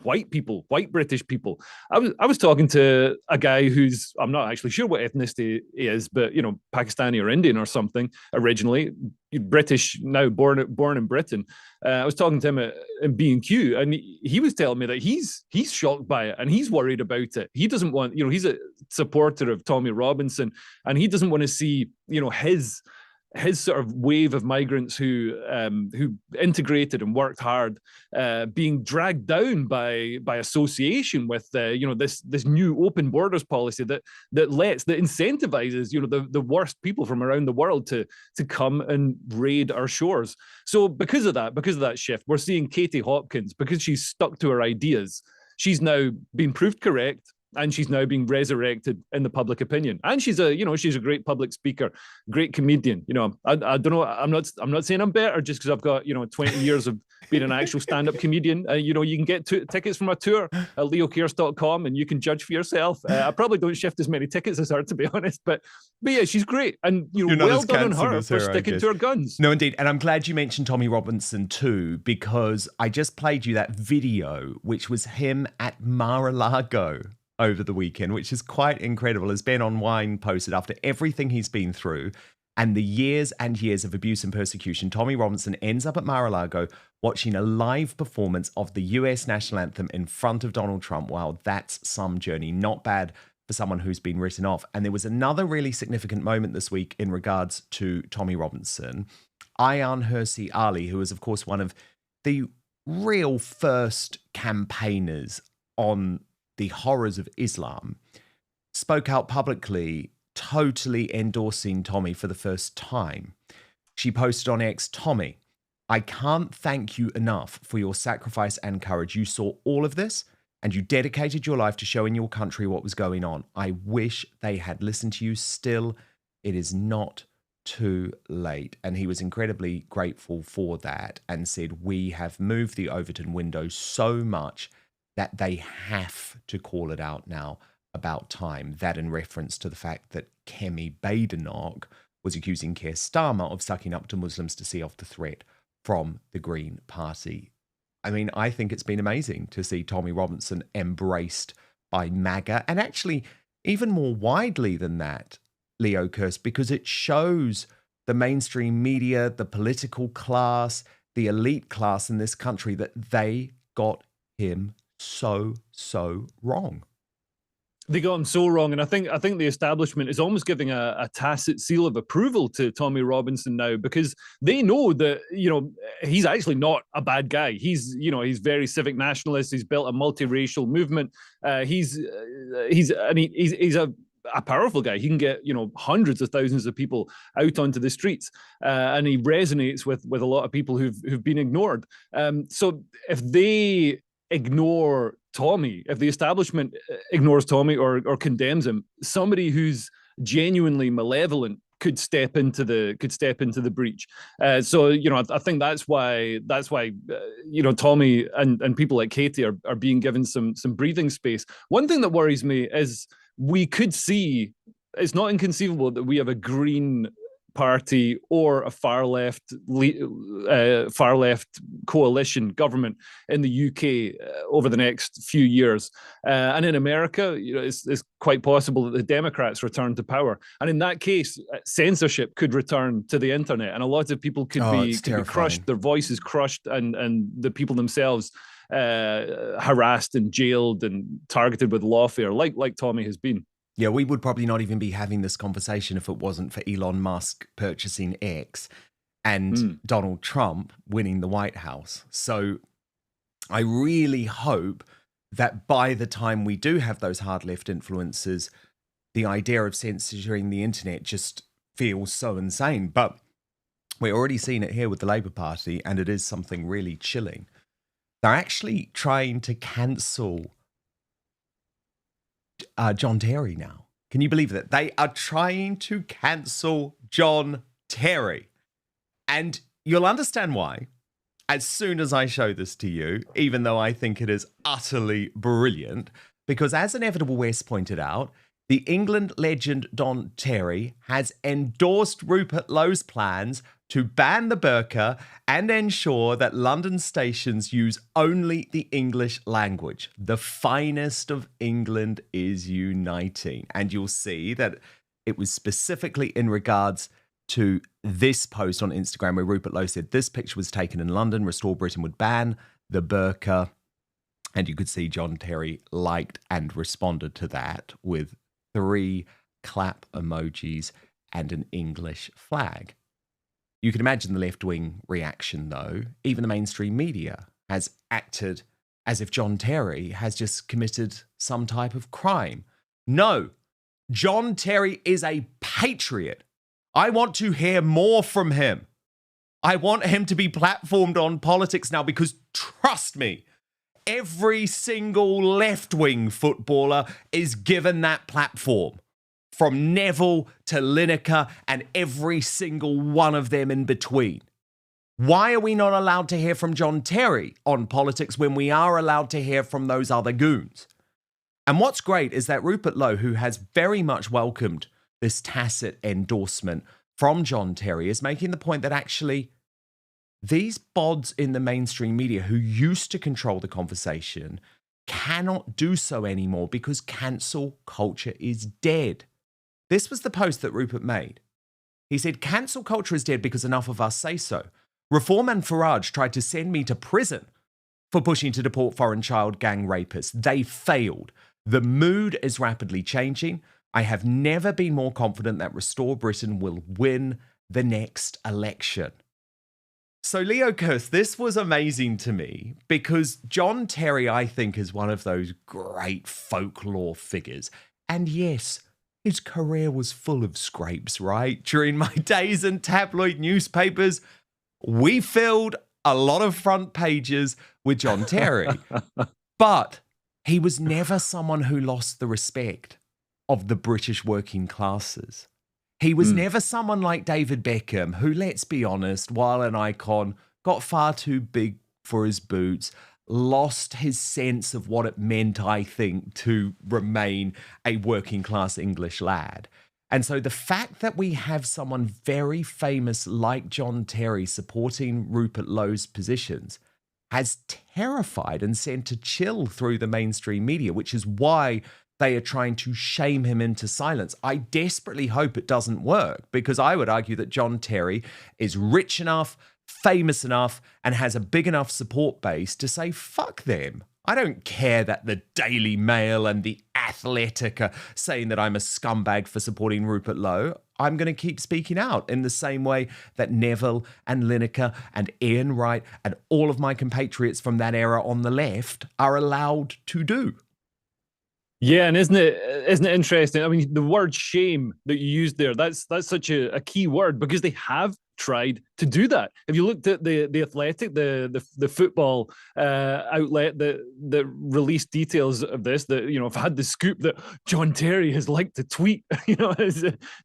white people, white British people. I was talking to a guy who's, I'm not actually sure what ethnicity he is, but Pakistani or Indian or something originally, British now, born in Britain. I was talking to him in B&Q, and he was telling me that he's shocked by it and he's worried about it. He doesn't want, he's a supporter of Tommy Robinson, and he doesn't want to see his sort of wave of migrants who integrated and worked hard being dragged down by association with this new open borders policy that incentivizes the worst people from around the world to come and raid our shores. So because of that shift, we're seeing Katie Hopkins, because she's stuck to her ideas, she's now been proved correct, and she's now being resurrected in the public opinion. And she's a great public speaker, great comedian. I don't know. I'm not saying I'm better just because I've got 20 years of being an actual stand-up comedian. You can get tickets from a tour at leokearse.com, and you can judge for yourself. I probably don't shift as many tickets as her, to be honest. But yeah, she's great, and well done on her for sticking to her guns. No, indeed, and I'm glad you mentioned Tommy Robinson too, because I just played you that video, which was him at Mar-a-Lago over the weekend, which is quite incredible. As Ben on Wine posted, after everything he's been through and the years and years of abuse and persecution, Tommy Robinson ends up at Mar-a-Lago watching a live performance of the US national anthem in front of Donald Trump. Wow, that's some journey. Not bad for someone who's been written off. And there was another really significant moment this week in regards to Tommy Robinson. Ayaan Hirsi Ali, who is, of course, one of the real first campaigners on the horrors of Islam, spoke out publicly, totally endorsing Tommy for the first time. She posted on X, "Tommy, I can't thank you enough for your sacrifice and courage. You saw all of this and you dedicated your life to showing your country what was going on. I wish they had listened to you. Still, it is not too late." And he was incredibly grateful for that and said, "We have moved the Overton window so much that they have to call it out now, about time." That in reference to the fact that Kemi Badenoch was accusing Keir Starmer of sucking up to Muslims to see off the threat from the Green Party. I mean, I think it's been amazing to see Tommy Robinson embraced by MAGA, and actually even more widely than that, Leo Kearse, because it shows the mainstream media, the political class, the elite class in this country, that they got him so wrong. They got him so wrong, and I think the establishment is almost giving a tacit seal of approval to Tommy Robinson now, because they know that he's actually not a bad guy. He's very civic nationalist. He's built a multiracial movement. He's a powerful guy. He can get hundreds of thousands of people out onto the streets, and he resonates with a lot of people who've been ignored. So if they ignore Tommy, if the establishment ignores Tommy or condemns him, somebody who's genuinely malevolent could step into the breach. So I think that's why Tommy and people like Katie are being given some breathing space. One thing that worries me is we could see, it's not inconceivable that we have a Green party or a far left coalition government in the UK over the next few years. And in America, it's quite possible that the Democrats return to power. And in that case, censorship could return to the internet, and a lot of people could be crushed, their voices crushed, and the people themselves harassed and jailed and targeted with lawfare, like Tommy has been. Yeah, we would probably not even be having this conversation if it wasn't for Elon Musk purchasing X and Donald Trump winning the White House. So I really hope that by the time we do have those hard left influences, the idea of censoring the internet just feels so insane. But we're already seeing it here with the Labour Party, and it is something really chilling. They're actually trying to cancel John Terry now. Can you believe that? They are trying to cancel John Terry. And you'll understand why as soon as I show this to you, even though I think it is utterly brilliant, because as Inevitable West pointed out, the England legend John Terry has endorsed Rupert Lowe's plans to ban the burqa and ensure that London stations use only the English language. The finest of England is uniting. And you'll see that it was specifically in regards to this post on Instagram where Rupert Lowe said this picture was taken in London, Restore Britain would ban the burqa. And you could see John Terry liked and responded to that with 3 clap emojis and an English flag. You can imagine the left-wing reaction, though. Even the mainstream media has acted as if John Terry has just committed some type of crime. No, John Terry is a patriot. I want to hear more from him. I want him to be platformed on politics now because, trust me, every single left-wing footballer is given that platform. From Neville to Lineker and every single one of them in between. Why are we not allowed to hear from John Terry on politics when we are allowed to hear from those other goons? And what's great is that Rupert Lowe, who has very much welcomed this tacit endorsement from John Terry, is making the point that actually these bods in the mainstream media who used to control the conversation cannot do so anymore because cancel culture is dead. This was the post that Rupert made. He said, cancel culture is dead because enough of us say so. Reform and Farage tried to send me to prison for pushing to deport foreign child gang rapists. They failed. The mood is rapidly changing. I have never been more confident that Restore Britain will win the next election. So Leo Kearse, this was amazing to me because John Terry, I think, is one of those great folklore figures. And yes, his career was full of scrapes, right? During my days in tabloid newspapers, we filled a lot of front pages with John Terry. But he was never someone who lost the respect of the British working classes. He was never someone like David Beckham, who, let's be honest, while an icon, got far too big for his boots, lost his sense of what it meant, I think, to remain a working class English lad. And so the fact that we have someone very famous like John Terry supporting Rupert Lowe's positions has terrified and sent a chill through the mainstream media, which is why they are trying to shame him into silence. I desperately hope it doesn't work, because I would argue that John Terry is rich enough, famous enough, and has a big enough support base to say, fuck them. I don't care that the Daily Mail and the Athletic are saying that I'm a scumbag for supporting Rupert Lowe. I'm going to keep speaking out in the same way that Neville and Lineker and Ian Wright and all of my compatriots from that era on the left are allowed to do. Yeah, and isn't it interesting? I mean, the word shame that you used there, that's such a key word, because they have tried to do that. If you looked at the Athletic, the football outlet that released details of this, that, you know, I've had the scoop that John Terry has liked to tweet. You know,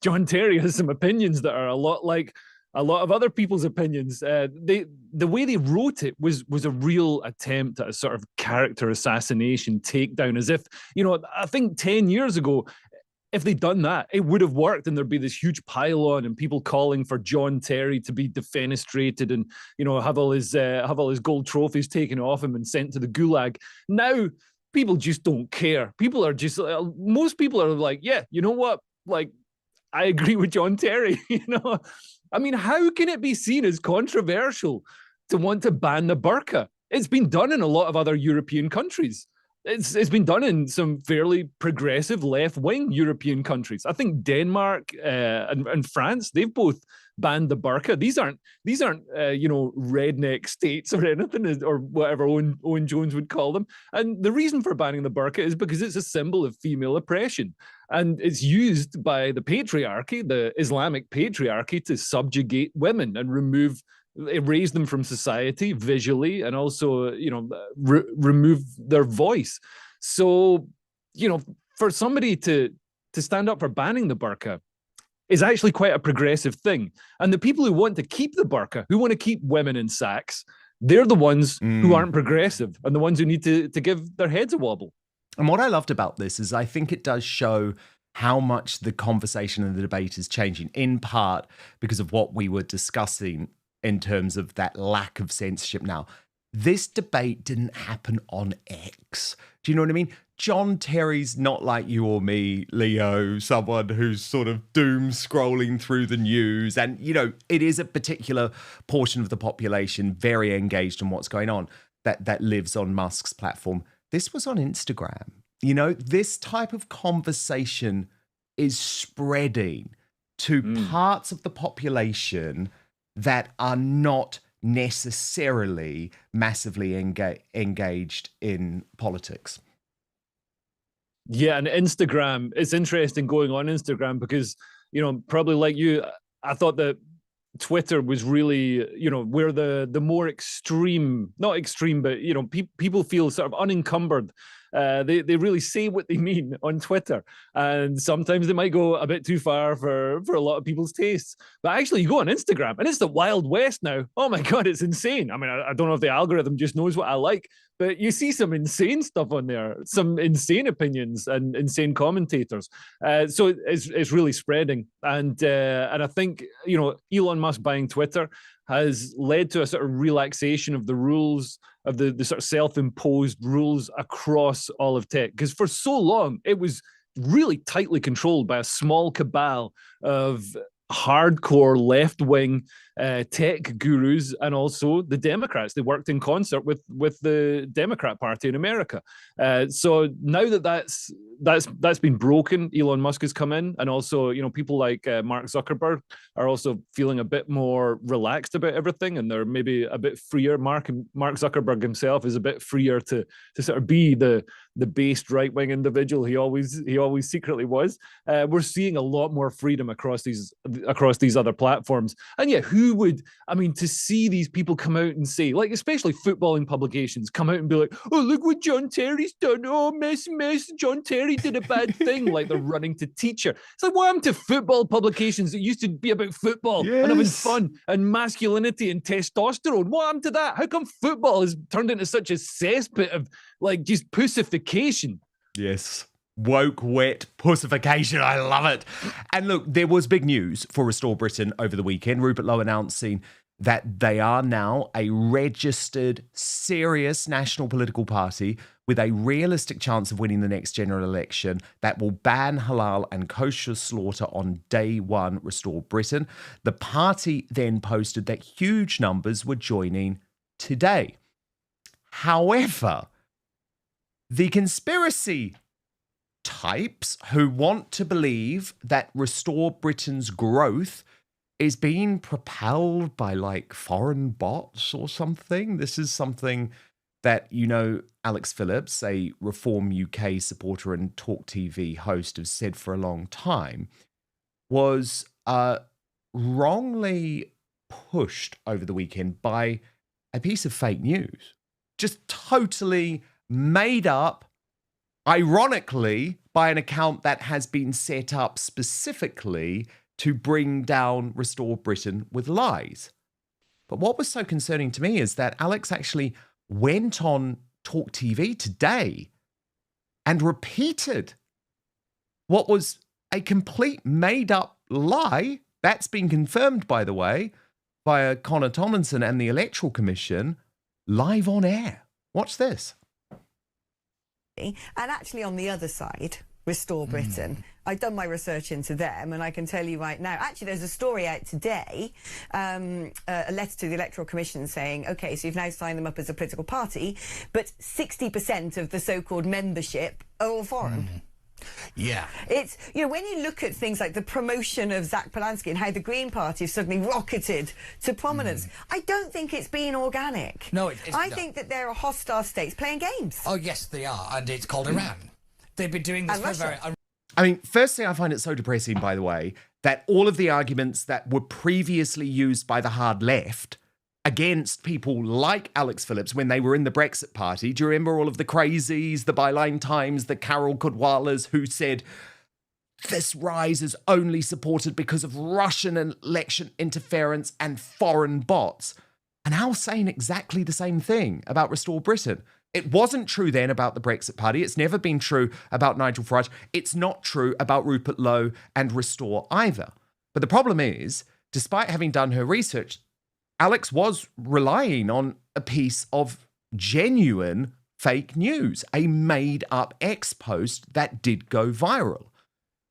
John Terry has some opinions that are a lot like a lot of other people's opinions. The way they wrote it was a real attempt at a sort of character assassination takedown, as if, you know, I think 10 years ago, if they'd done that, it would have worked, and there'd be this huge pile-on and people calling for John Terry to be defenestrated and, you know, have all his gold trophies taken off him and sent to the gulag. Now, people just don't care. People are just, most people are like, yeah, you know what? Like, I agree with John Terry, you know? I mean, how can it be seen as controversial to want to ban the burqa? It's been done in a lot of other European countries. It's been done in some fairly progressive left-wing European countries. I think Denmark and France, they've both banned the burqa. These aren't you know, redneck states or anything, or whatever Owen Jones would call them. And the reason for banning the burqa is because it's a symbol of female oppression. And it's used by the patriarchy, the Islamic patriarchy, to subjugate women and erase them from society visually, and also, you know, remove their voice. So, you know, for somebody to stand up for banning the burqa is actually quite a progressive thing. And the people who want to keep the burqa, who want to keep women in sacks, they're the ones who aren't progressive and the ones who need to give their heads a wobble. And what I loved about this is I think it does show how much the conversation and the debate is changing, in part because of what we were discussing in terms of that lack of censorship now. This debate didn't happen on X. Do you know what I mean? John Terry's not like you or me, Leo, someone who's sort of doom scrolling through the news. And, you know, it is a particular portion of the population very engaged in what's going on that lives on Musk's platform. This was on Instagram. You know, this type of conversation is spreading to parts of the population that are not necessarily massively engaged in politics. Yeah, and Instagram, it's interesting going on Instagram because, you know, probably like you, I thought that Twitter was really, you know, where the more extreme, not extreme, but, you know, people feel sort of unencumbered. They really say what they mean on Twitter, and sometimes they might go a bit too far for a lot of people's tastes. But actually, you go on Instagram, and it's the Wild West now. Oh my God, it's insane. I mean, I don't know if the algorithm just knows what I like, but you see some insane stuff on there, some insane opinions and insane commentators. So it's really spreading, and I think, you know, Elon Musk buying Twitter has led to a sort of relaxation of the rules, of the sort of self-imposed rules across all of tech. Because for so long, it was really tightly controlled by a small cabal of hardcore left-wing tech gurus, and also the Democrats. They worked in concert with the Democrat Party in America. So now that's been broken, Elon Musk has come in, and also, you know, people like Mark Zuckerberg are also feeling a bit more relaxed about everything, and they're maybe a bit freer. Mark Zuckerberg himself is a bit freer to sort of be the based right-wing individual he always secretly was. We're seeing a lot more freedom across these other platforms. And yeah, to see these people come out and say, like, especially footballing publications, come out and be like, oh, look what John Terry's done. Oh, mess, John Terry did a bad thing. Like they're running to teacher. It's like, what happened to football publications that used to be about football and having fun and masculinity and testosterone? What happened to that? How come football has turned into such a cesspit of, like, just pussification? Yes. Woke, wet, pussification. I love it. And look, there was big news for Restore Britain over the weekend. Rupert Lowe announcing that they are now a registered, serious national political party with a realistic chance of winning the next general election that will ban halal and kosher slaughter on day one. Restore Britain. The party then posted that huge numbers were joining today. However, the conspiracy types who want to believe that Restore Britain's growth is being propelled by, like, foreign bots or something. This is something that, you know, Alex Phillips, a Reform UK supporter and Talk TV host, has said for a long time, was wrongly pushed over the weekend by a piece of fake news. Just totally made up, ironically, by an account that has been set up specifically to bring down Restore Britain with lies. But what was so concerning to me is that Alex actually went on Talk TV today and repeated what was a complete made-up lie. That's been confirmed, by the way, by Connor Tomlinson and the Electoral Commission live on air. Watch this. And actually on the other side, Restore Britain. I've done my research into them, and I can tell you right now, actually there's a story out today, a letter to the Electoral Commission saying, OK, so you've now signed them up as a political party, but 60% of the so-called membership are all foreign. Yeah. It's, you know, when you look at things like the promotion of Zach Polanski and how the Green Party has suddenly rocketed to prominence, I don't think it's been organic. No, I think that there are hostile states playing games. Oh, yes, they are, and it's called Iran. They've been doing this for very... I mean, firstly, I find it so depressing, by the way, that all of the arguments that were previously used by the hard left against people like Alex Phillips when they were in the Brexit party. Do you remember all of the crazies, the Byline Times, the Carol Kudwalas who said this rise is only supported because of Russian election interference and foreign bots, are now saying exactly the same thing about Restore Britain. It wasn't true then about the Brexit party. It's never been true about Nigel Farage. It's not true about Rupert Lowe and Restore either. But the problem is, despite having done her research, Alex was relying on a piece of genuine fake news, a made-up ex-post that did go viral.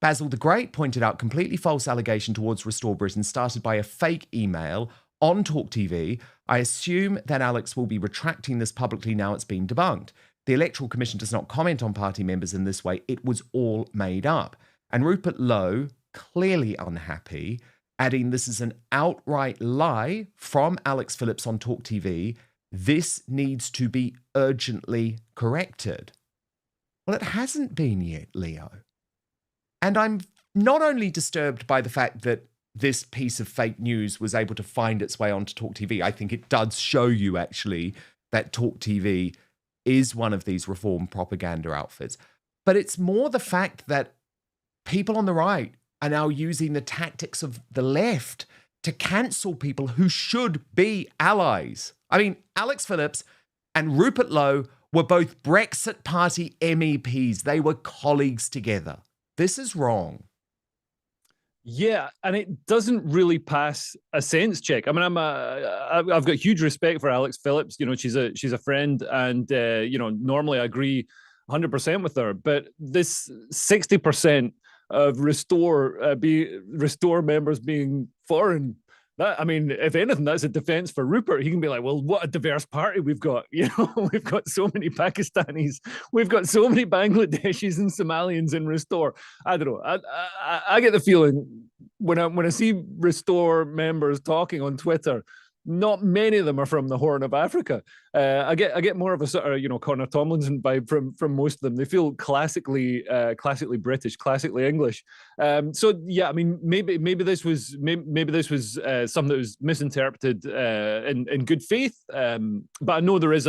Basil the Great pointed out completely false allegation towards Restore Britain started by a fake email on Talk TV. I assume that Alex will be retracting this publicly now it's been debunked. The Electoral Commission does not comment on party members in this way. It was all made up. And Rupert Lowe, clearly unhappy, adding this is an outright lie from Alex Phillips on Talk TV. This needs to be urgently corrected. Well, it hasn't been yet, Leo. And I'm not only disturbed by the fact that this piece of fake news was able to find its way onto Talk TV. I think it does show you, actually, that Talk TV is one of these reform propaganda outfits. But it's more the fact that people on the right are now using the tactics of the left to cancel people who should be allies. I mean, Alex Phillips and Rupert Lowe were both Brexit Party MEPs. They were colleagues together. This is wrong. Yeah, and it doesn't really pass a sense check. I mean, I've got huge respect for Alex Phillips. You know, she's a friend, and you know, normally I agree 100% with her. But this 60% of Restore members being foreign. That, I mean, if anything, that's a defense for Rupert. He can be like, well, what a diverse party we've got. You know, we've got so many Pakistanis, we've got so many Bangladeshis and Somalians in Restore. I don't know. I get the feeling when I see Restore members talking on Twitter, not many of them are from the Horn of Africa. I get more of a sort of, you know, Connor Tomlinson vibe from most of them. They feel classically British, classically English. So yeah, I mean, maybe this was something that was misinterpreted in good faith. But I know there's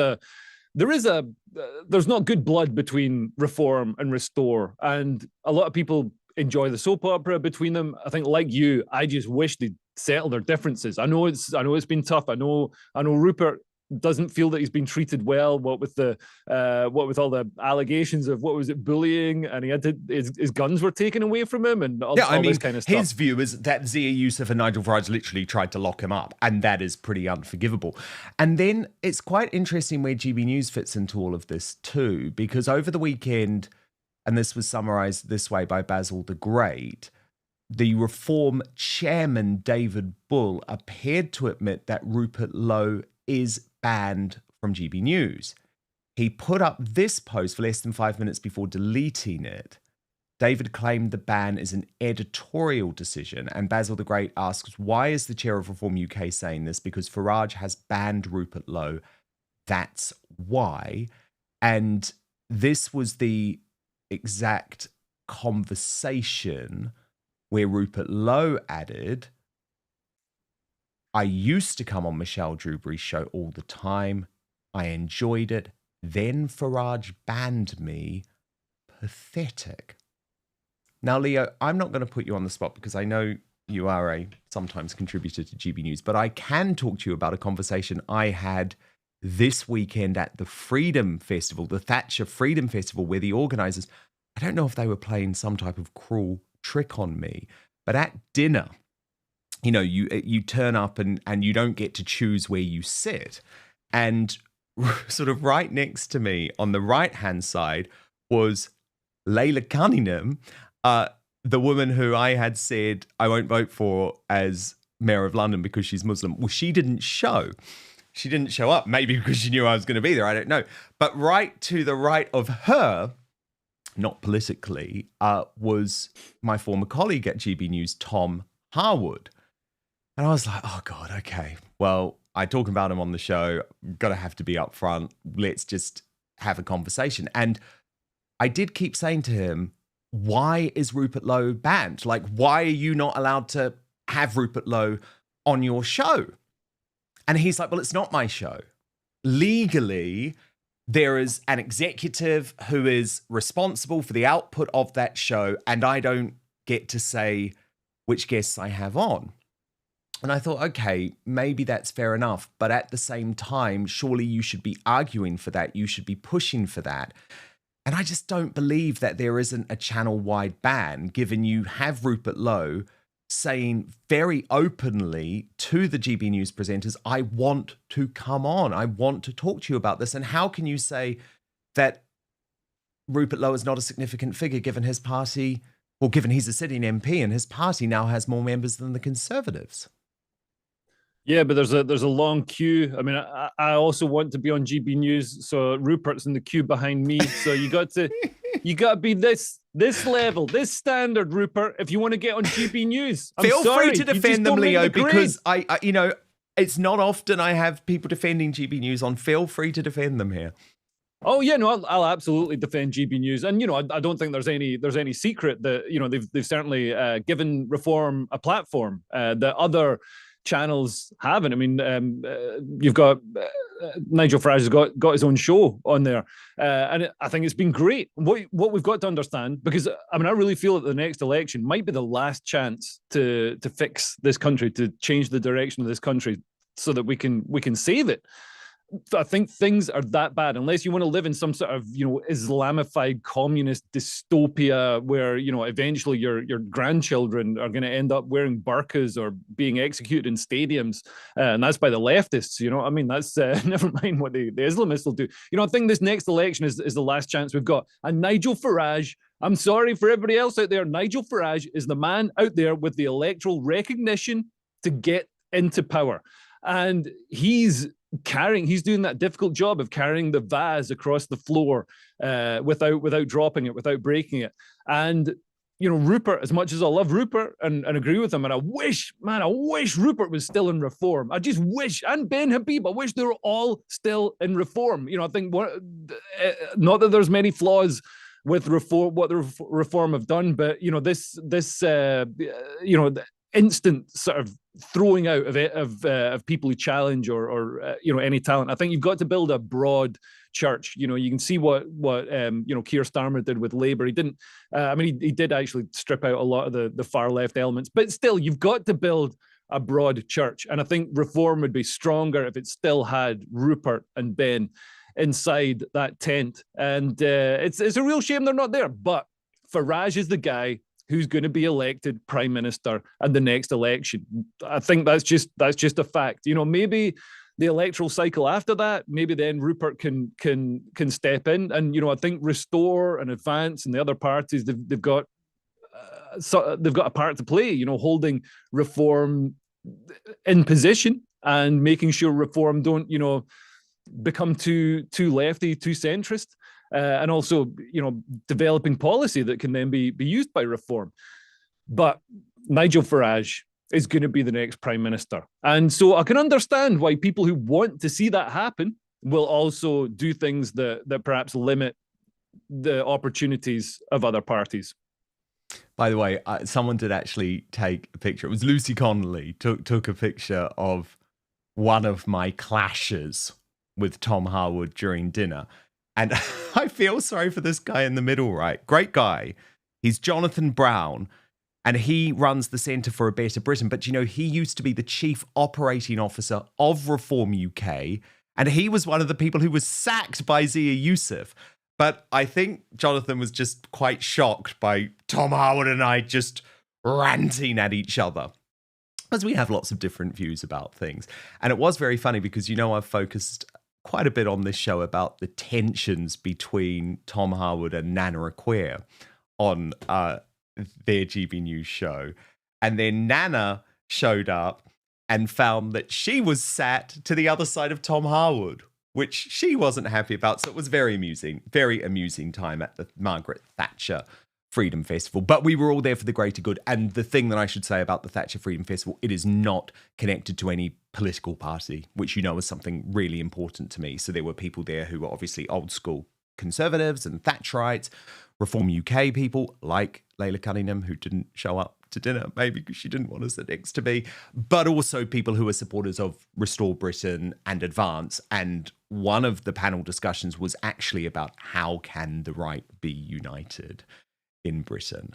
not good blood between Reform and Restore, and a lot of people enjoy the soap opera between them. I think, like you, I just wish they'd settle their differences. I know it's been tough. I know Rupert doesn't feel that he's been treated well. What with all the allegations of bullying, and he had his guns were taken away from him, and all this kind of stuff. His view is that Zia Youssef and Nigel Farage literally tried to lock him up, and that is pretty unforgivable. And then it's quite interesting where GB News fits into all of this too, because over the weekend, and this was summarised this way by Basil the Great, the Reform chairman, David Bull, appeared to admit that Rupert Lowe is banned from GB News. He put up this post less than 5 minutes before deleting it. David claimed the ban is an editorial decision, and Basil the Great asks, why is the chair of Reform UK saying this? Because Farage has banned Rupert Lowe. That's why. And this was the exact conversation where Rupert Lowe added, I used to come on Michelle Drewbury's show all the time. I enjoyed it. Then Farage banned me. Pathetic. Now, Leo, I'm not going to put you on the spot because I know you are a sometimes contributor to GB News, but I can talk to you about a conversation I had this weekend at the Freedom Festival, the Thatcher Freedom Festival, where the organisers, I don't know if they were playing some type of cruel trick on me. But at dinner, you know, you turn up and you don't get to choose where you sit. And sort of right next to me on the right-hand side was Layla Cunningham, the woman who I had said I won't vote for as Mayor of London because she's Muslim. Well, she didn't show. She didn't show up, maybe because she knew I was going to be there. I don't know. But right to the right of her, not politically, was my former colleague at GB News, Tom Harwood. And I was like, oh, God, okay. Well, I talk about him on the show. Got to have to be upfront. Let's just have a conversation. And I did keep saying to him, why is Rupert Lowe banned? Like, why are you not allowed to have Rupert Lowe on your show? And he's like, well, it's not my show. Legally, there is an executive who is responsible for the output of that show, and I don't get to say which guests I have on. And I thought, okay, maybe that's fair enough. But at the same time, surely you should be arguing for that. You should be pushing for that. And I just don't believe that there isn't a channel-wide ban, given you have Rupert Lowe saying very openly to the GB News presenters, I want to come on. I want to talk to you about this. And how can you say that Rupert Lowe is not a significant figure given his party, or given he's a sitting MP and his party now has more members than the Conservatives? Yeah, but there's a long queue. I mean, I also want to be on GB News, so Rupert's in the queue behind me. So you got to be this level, this standard, Rupert, if you want to get on GB News. Feel free to defend them, Leo, because I you know, it's not often I have people defending GB News on. Feel free to defend them here. Oh yeah, no, I'll absolutely defend GB News, and you know, I don't think there's any secret that, you know, they've certainly given Reform a platform that other channels haven't. I mean, you've got Nigel Farage has got his own show on there, and I think it's been great. What we've got to understand, because I mean, I really feel that the next election might be the last chance to fix this country, to change the direction of this country, so that we can save it. I think things are that bad, unless you want to live in some sort of, you know, Islamified communist dystopia where, you know, eventually your grandchildren are going to end up wearing burqas or being executed in stadiums, and that's by the leftists. You know, I mean, that's never mind what the Islamists will do. You know, I think this next election is the last chance we've got. And Nigel Farage, I'm sorry for everybody else out there, Nigel Farage is the man out there with the electoral recognition to get into power, and he's doing that difficult job of carrying the vase across the floor without dropping it, without breaking it. And, you know, Rupert, as much as I love Rupert and agree with him, and I wish Rupert was still in Reform. I just wish, and Ben Habib, I wish they were all still in Reform. You know, I think not that there's many flaws with Reform, what the Reform have done, but, you know, this you know, the instant sort of throwing out of people who challenge or you know, any talent. I think you've got to build a broad church. You know, you can see what you know, Keir Starmer did with Labour. He didn't. I mean, he did actually strip out a lot of the far left elements, but still, you've got to build a broad church. And I think Reform would be stronger if it still had Rupert and Ben inside that tent. And it's a real shame they're not there. But Farage is the guy who's going to be elected Prime Minister at the next election. I think that's just a fact. You know, maybe the electoral cycle after that, maybe then Rupert can step in. And, you know, I think Restore and Advance and the other parties, they've got a part to play, you know, holding Reform in position and making sure Reform don't, you know, become too lefty, too centrist. And also, you know, developing policy that can then be used by Reform. But Nigel Farage is going to be the next Prime Minister. And so I can understand why people who want to see that happen will also do things that perhaps limit the opportunities of other parties. By the way, someone did actually take a picture. It was Lucy Connolly took a picture of one of my clashes with Tom Harwood during dinner. And I feel sorry for this guy in the middle, right? Great guy. He's Jonathan Brown, and he runs the Centre for a Better Britain. But, you know, he used to be the Chief Operating Officer of Reform UK, and he was one of the people who was sacked by Zia Youssef. But I think Jonathan was just quite shocked by Tom Harwood and I just ranting at each other, as we have lots of different views about things. And it was very funny because, I've focused quite a bit on this show about the tensions between Tom Harwood and Nana Acquair on their GB News show. And then Nana showed up and found that she was sat to the other side of Tom Harwood, which she wasn't happy about. So it was very amusing time at the Margaret Thatcher Freedom Festival. But we were all there for the greater good. And the thing that I should say about the Thatcher Freedom Festival, it is not connected to any political party, which is something really important to me. So there were people there who were obviously old school conservatives and Thatcherites, Reform UK people like Layla Cunningham, who didn't show up to dinner, maybe because she didn't want to sit next to me, but also people who are supporters of Restore Britain and Advance. And one of the panel discussions was actually about how can the right be united in Britain.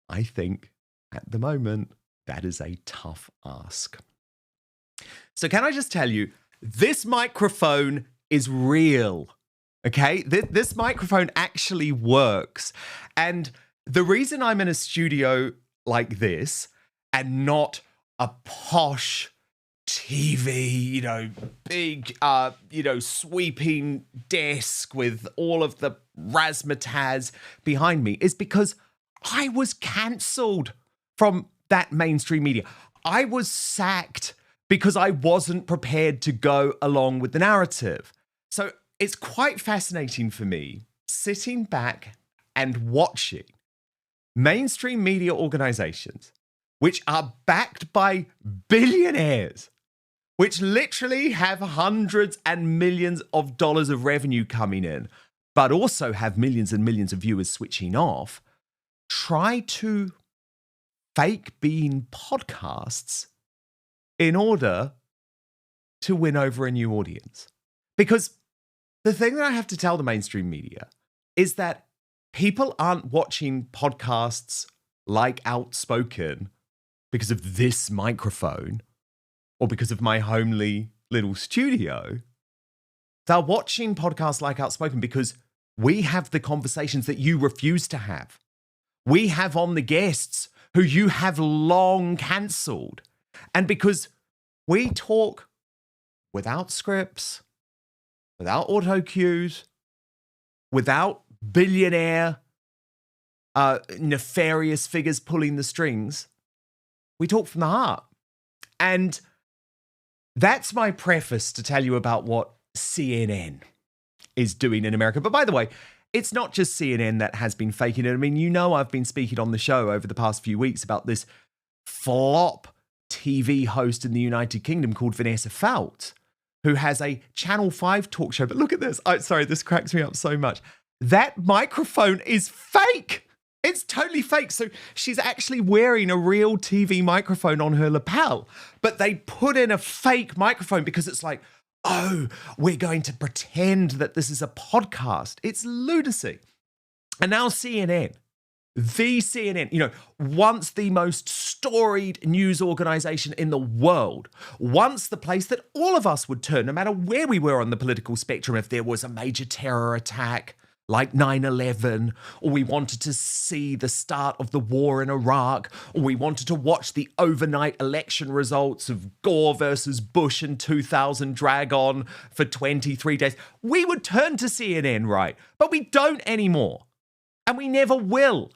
I think at the moment that is a tough ask. So can I just tell you, this microphone is real. Okay, this microphone actually works. And the reason I'm in a studio like this and not a posh TV, big, sweeping desk with all of the razzmatazz behind me is because I was cancelled from that mainstream media. I was sacked because I wasn't prepared to go along with the narrative. So it's quite fascinating for me sitting back and watching mainstream media organizations, which are backed by billionaires, which literally have hundreds and millions of dollars of revenue coming in, but also have millions and millions of viewers switching off, try to fake being podcasts in order to win over a new audience. Because the thing that I have to tell the mainstream media is that people aren't watching podcasts like Outspoken because of this microphone or because of my homely little studio. They're watching podcasts like Outspoken because we have the conversations that you refuse to have. We have on the guests who you have long cancelled. And because we talk without scripts, without auto cues, without billionaire, nefarious figures pulling the strings, we talk from the heart. And that's my preface to tell you about what CNN is doing in America. But by the way, it's not just CNN that has been faking it. I mean, I've been speaking on the show over the past few weeks about this flop TV host in the United Kingdom called Vanessa Felt, who has a Channel 5 talk show. But look at this. Sorry, this cracks me up so much. That microphone is fake. It's totally fake. So she's actually wearing a real TV microphone on her lapel, but they put in a fake microphone because it's like, oh, we're going to pretend that this is a podcast. It's lunacy. And now CNN, once the most storied news organization in the world, once the place that all of us would turn, no matter where we were on the political spectrum, if there was a major terror attack like 9/11, or we wanted to see the start of the war in Iraq, or we wanted to watch the overnight election results of Gore versus Bush in 2000 drag on for 23 days, we would turn to CNN, right? But we don't anymore. And we never will.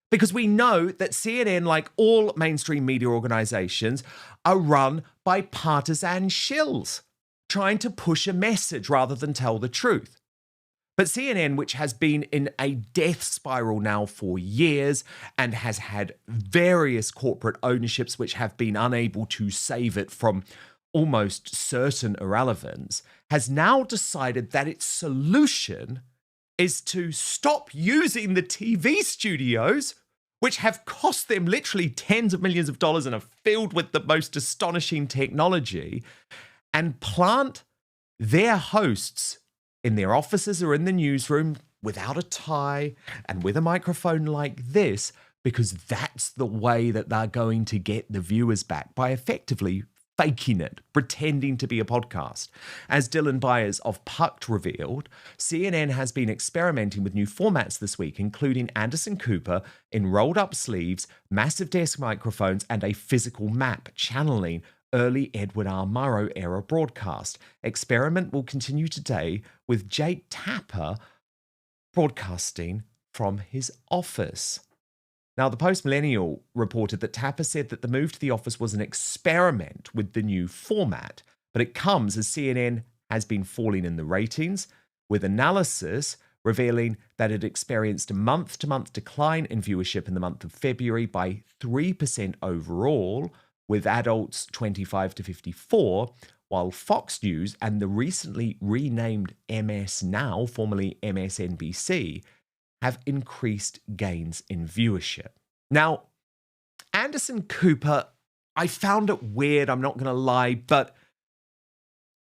Because we know that CNN, like all mainstream media organizations, are run by partisan shills trying to push a message rather than tell the truth. But CNN, which has been in a death spiral now for years and has had various corporate ownerships which have been unable to save it from almost certain irrelevance, has now decided that its solution is to stop using the TV studios, which have cost them literally tens of millions of dollars and are filled with the most astonishing technology, and plant their hosts in their offices or in the newsroom without a tie and with a microphone like this, because that's the way that they're going to get the viewers back, by effectively faking it, pretending to be a podcast. As Dylan Byers of Pucked revealed, CNN has been experimenting with new formats this week, including Anderson Cooper in rolled up sleeves, massive desk microphones, and a physical map channeling early Edward R. Murrow era broadcast. Experiment will continue today with Jake Tapper broadcasting from his office. Now, the Post-Millennial reported that Tapper said that the move to the office was an experiment with the new format, but it comes as CNN has been falling in the ratings, with analysis revealing that it experienced a month-to-month decline in viewership in the month of February by 3% overall, with adults 25 to 54, while Fox News and the recently renamed MS Now, formerly MSNBC, have increased gains in viewership. Now, Anderson Cooper, I found it weird, I'm not going to lie, but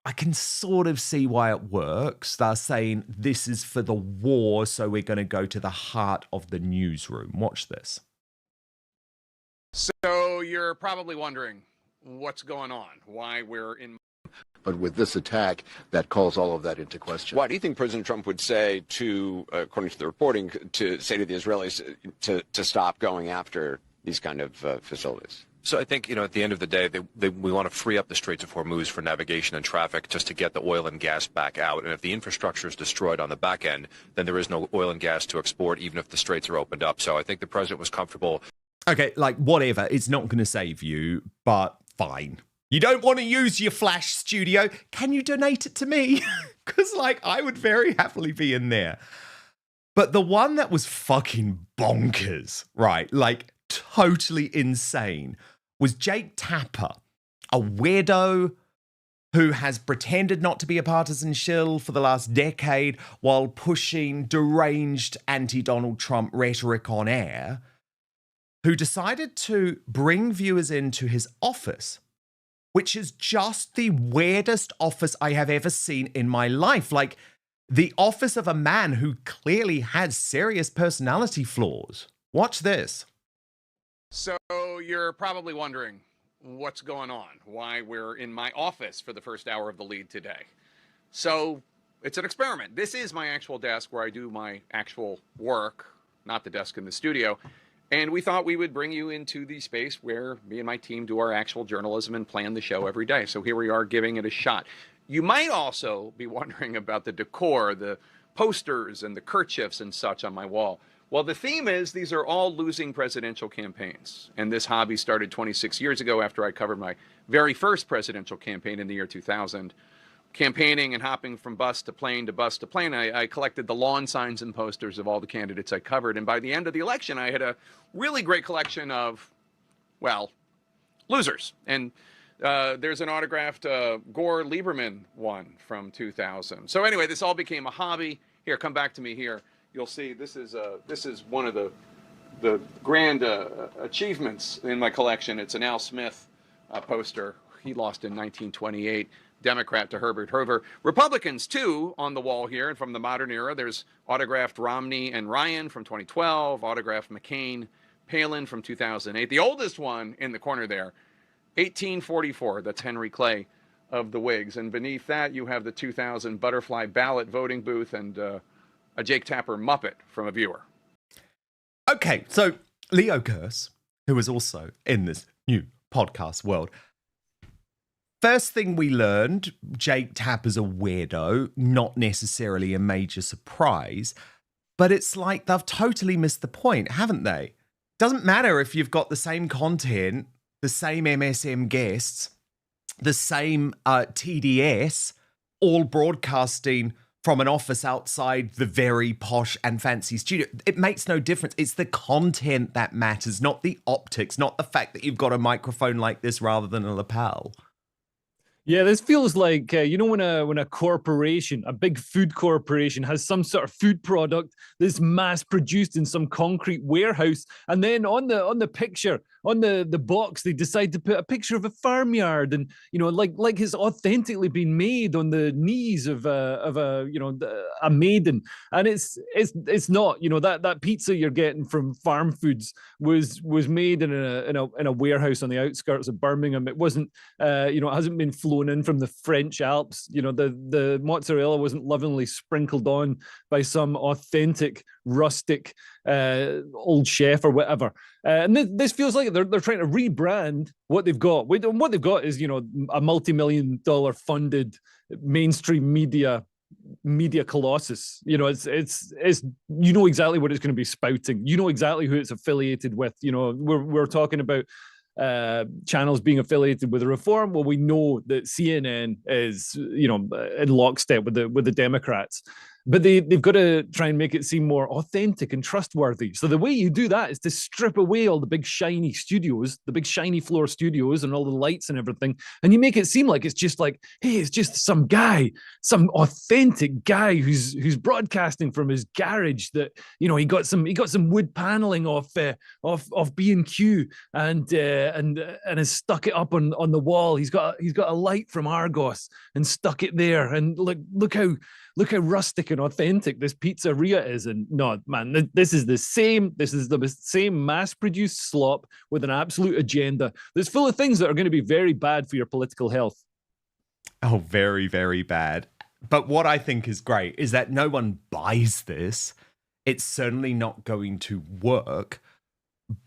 I can sort of see why it works. They're saying this is for the war, so we're going to go to the heart of the newsroom. Watch this. So you're probably wondering what's going on, why we're in... But with this attack, that calls all of that into question. Why do you think President Trump would say to, according to the reporting, to say to the Israelis to stop going after these kind of facilities? So I think, at the end of the day, we want to free up the Straits of Hormuz for navigation and traffic just to get the oil and gas back out. And if the infrastructure is destroyed on the back end, then there is no oil and gas to export, even if the straits are opened up. So I think the president was comfortable. Okay, whatever. It's not going to save you, but fine. You don't want to use your Flash studio? Can you donate it to me? Because, I would very happily be in there. But the one that was fucking bonkers, right? Totally insane, was Jake Tapper, a weirdo who has pretended not to be a partisan shill for the last decade while pushing deranged anti-Donald Trump rhetoric on air, who decided to bring viewers into his office, which is just the weirdest office I have ever seen in my life. The office of a man who clearly has serious personality flaws. Watch this. So you're probably wondering what's going on, why we're in my office for the first hour of the lead today. So it's an experiment. This is my actual desk where I do my actual work, not the desk in the studio. And we thought we would bring you into the space where me and my team do our actual journalism and plan the show every day. So here we are giving it a shot. You might also be wondering about the decor, the posters and the kerchiefs and such on my wall. Well, the theme is these are all losing presidential campaigns. And this hobby started 26 years ago after I covered my very first presidential campaign in the year 2000. Campaigning and hopping from bus to plane to bus to plane, I collected the lawn signs and posters of all the candidates I covered. And by the end of the election, I had a really great collection of, well, losers. And there's an autographed Gore Lieberman one from 2000. So anyway, this all became a hobby. Here, come back to me here. You'll see this is one of the grand achievements in my collection. It's an Al Smith poster. He lost in 1928. Democrat to Herbert Hoover. Republicans, too, on the wall here. And from the modern era, there's autographed Romney and Ryan from 2012, autographed McCain, Palin from 2008. The oldest one in the corner there, 1844, that's Henry Clay of the Whigs. And beneath that, you have the 2000 butterfly ballot voting booth and a Jake Tapper Muppet from a viewer. Okay, so Leo Kearse, who is also in this new podcast world, first thing we learned, Jake Tapper's a weirdo, not necessarily a major surprise, but it's like they've totally missed the point, haven't they? Doesn't matter if you've got the same content, the same MSM guests, the same TDS, all broadcasting from an office outside the very posh and fancy studio. It makes no difference. It's the content that matters, not the optics, not the fact that you've got a microphone like this rather than a lapel. Yeah, this feels like, when a corporation, a big food corporation has some sort of food product that's mass produced in some concrete warehouse. And then on the picture, the box they decide to put a picture of a farmyard, and like it's authentically been made on the knees of a maiden, and it's not. That pizza you're getting from Farm Foods was made in a warehouse on the outskirts of Birmingham. It wasn't it hasn't been flown in from the French Alps. The mozzarella wasn't lovingly sprinkled on by some authentic rustic old chef or whatever. And this feels like they're trying to rebrand what they've got. What they've got is a multi-million-dollar funded mainstream media colossus. It's exactly what it's going to be spouting. Exactly who it's affiliated with. We're talking about channels being affiliated with the Reform. Well, we know that CNN is in lockstep with the Democrats. But they've got to try and make it seem more authentic and trustworthy. So the way you do that is to strip away all the big shiny studios, the big shiny floor studios and all the lights and everything. And you make it seem like it's just like, hey, it's just some guy, some authentic guy who's broadcasting from his garage that, he got some wood paneling off B&Q and has stuck it up on the wall. He's got a light from Argos and stuck it there. And look how rustic and authentic this pizzeria is. And no, man, this is the same mass-produced slop with an absolute agenda that's full of things that are going to be very bad for your political health. Oh, very, very bad. But what I think is great is that no one buys this. It's certainly not going to work,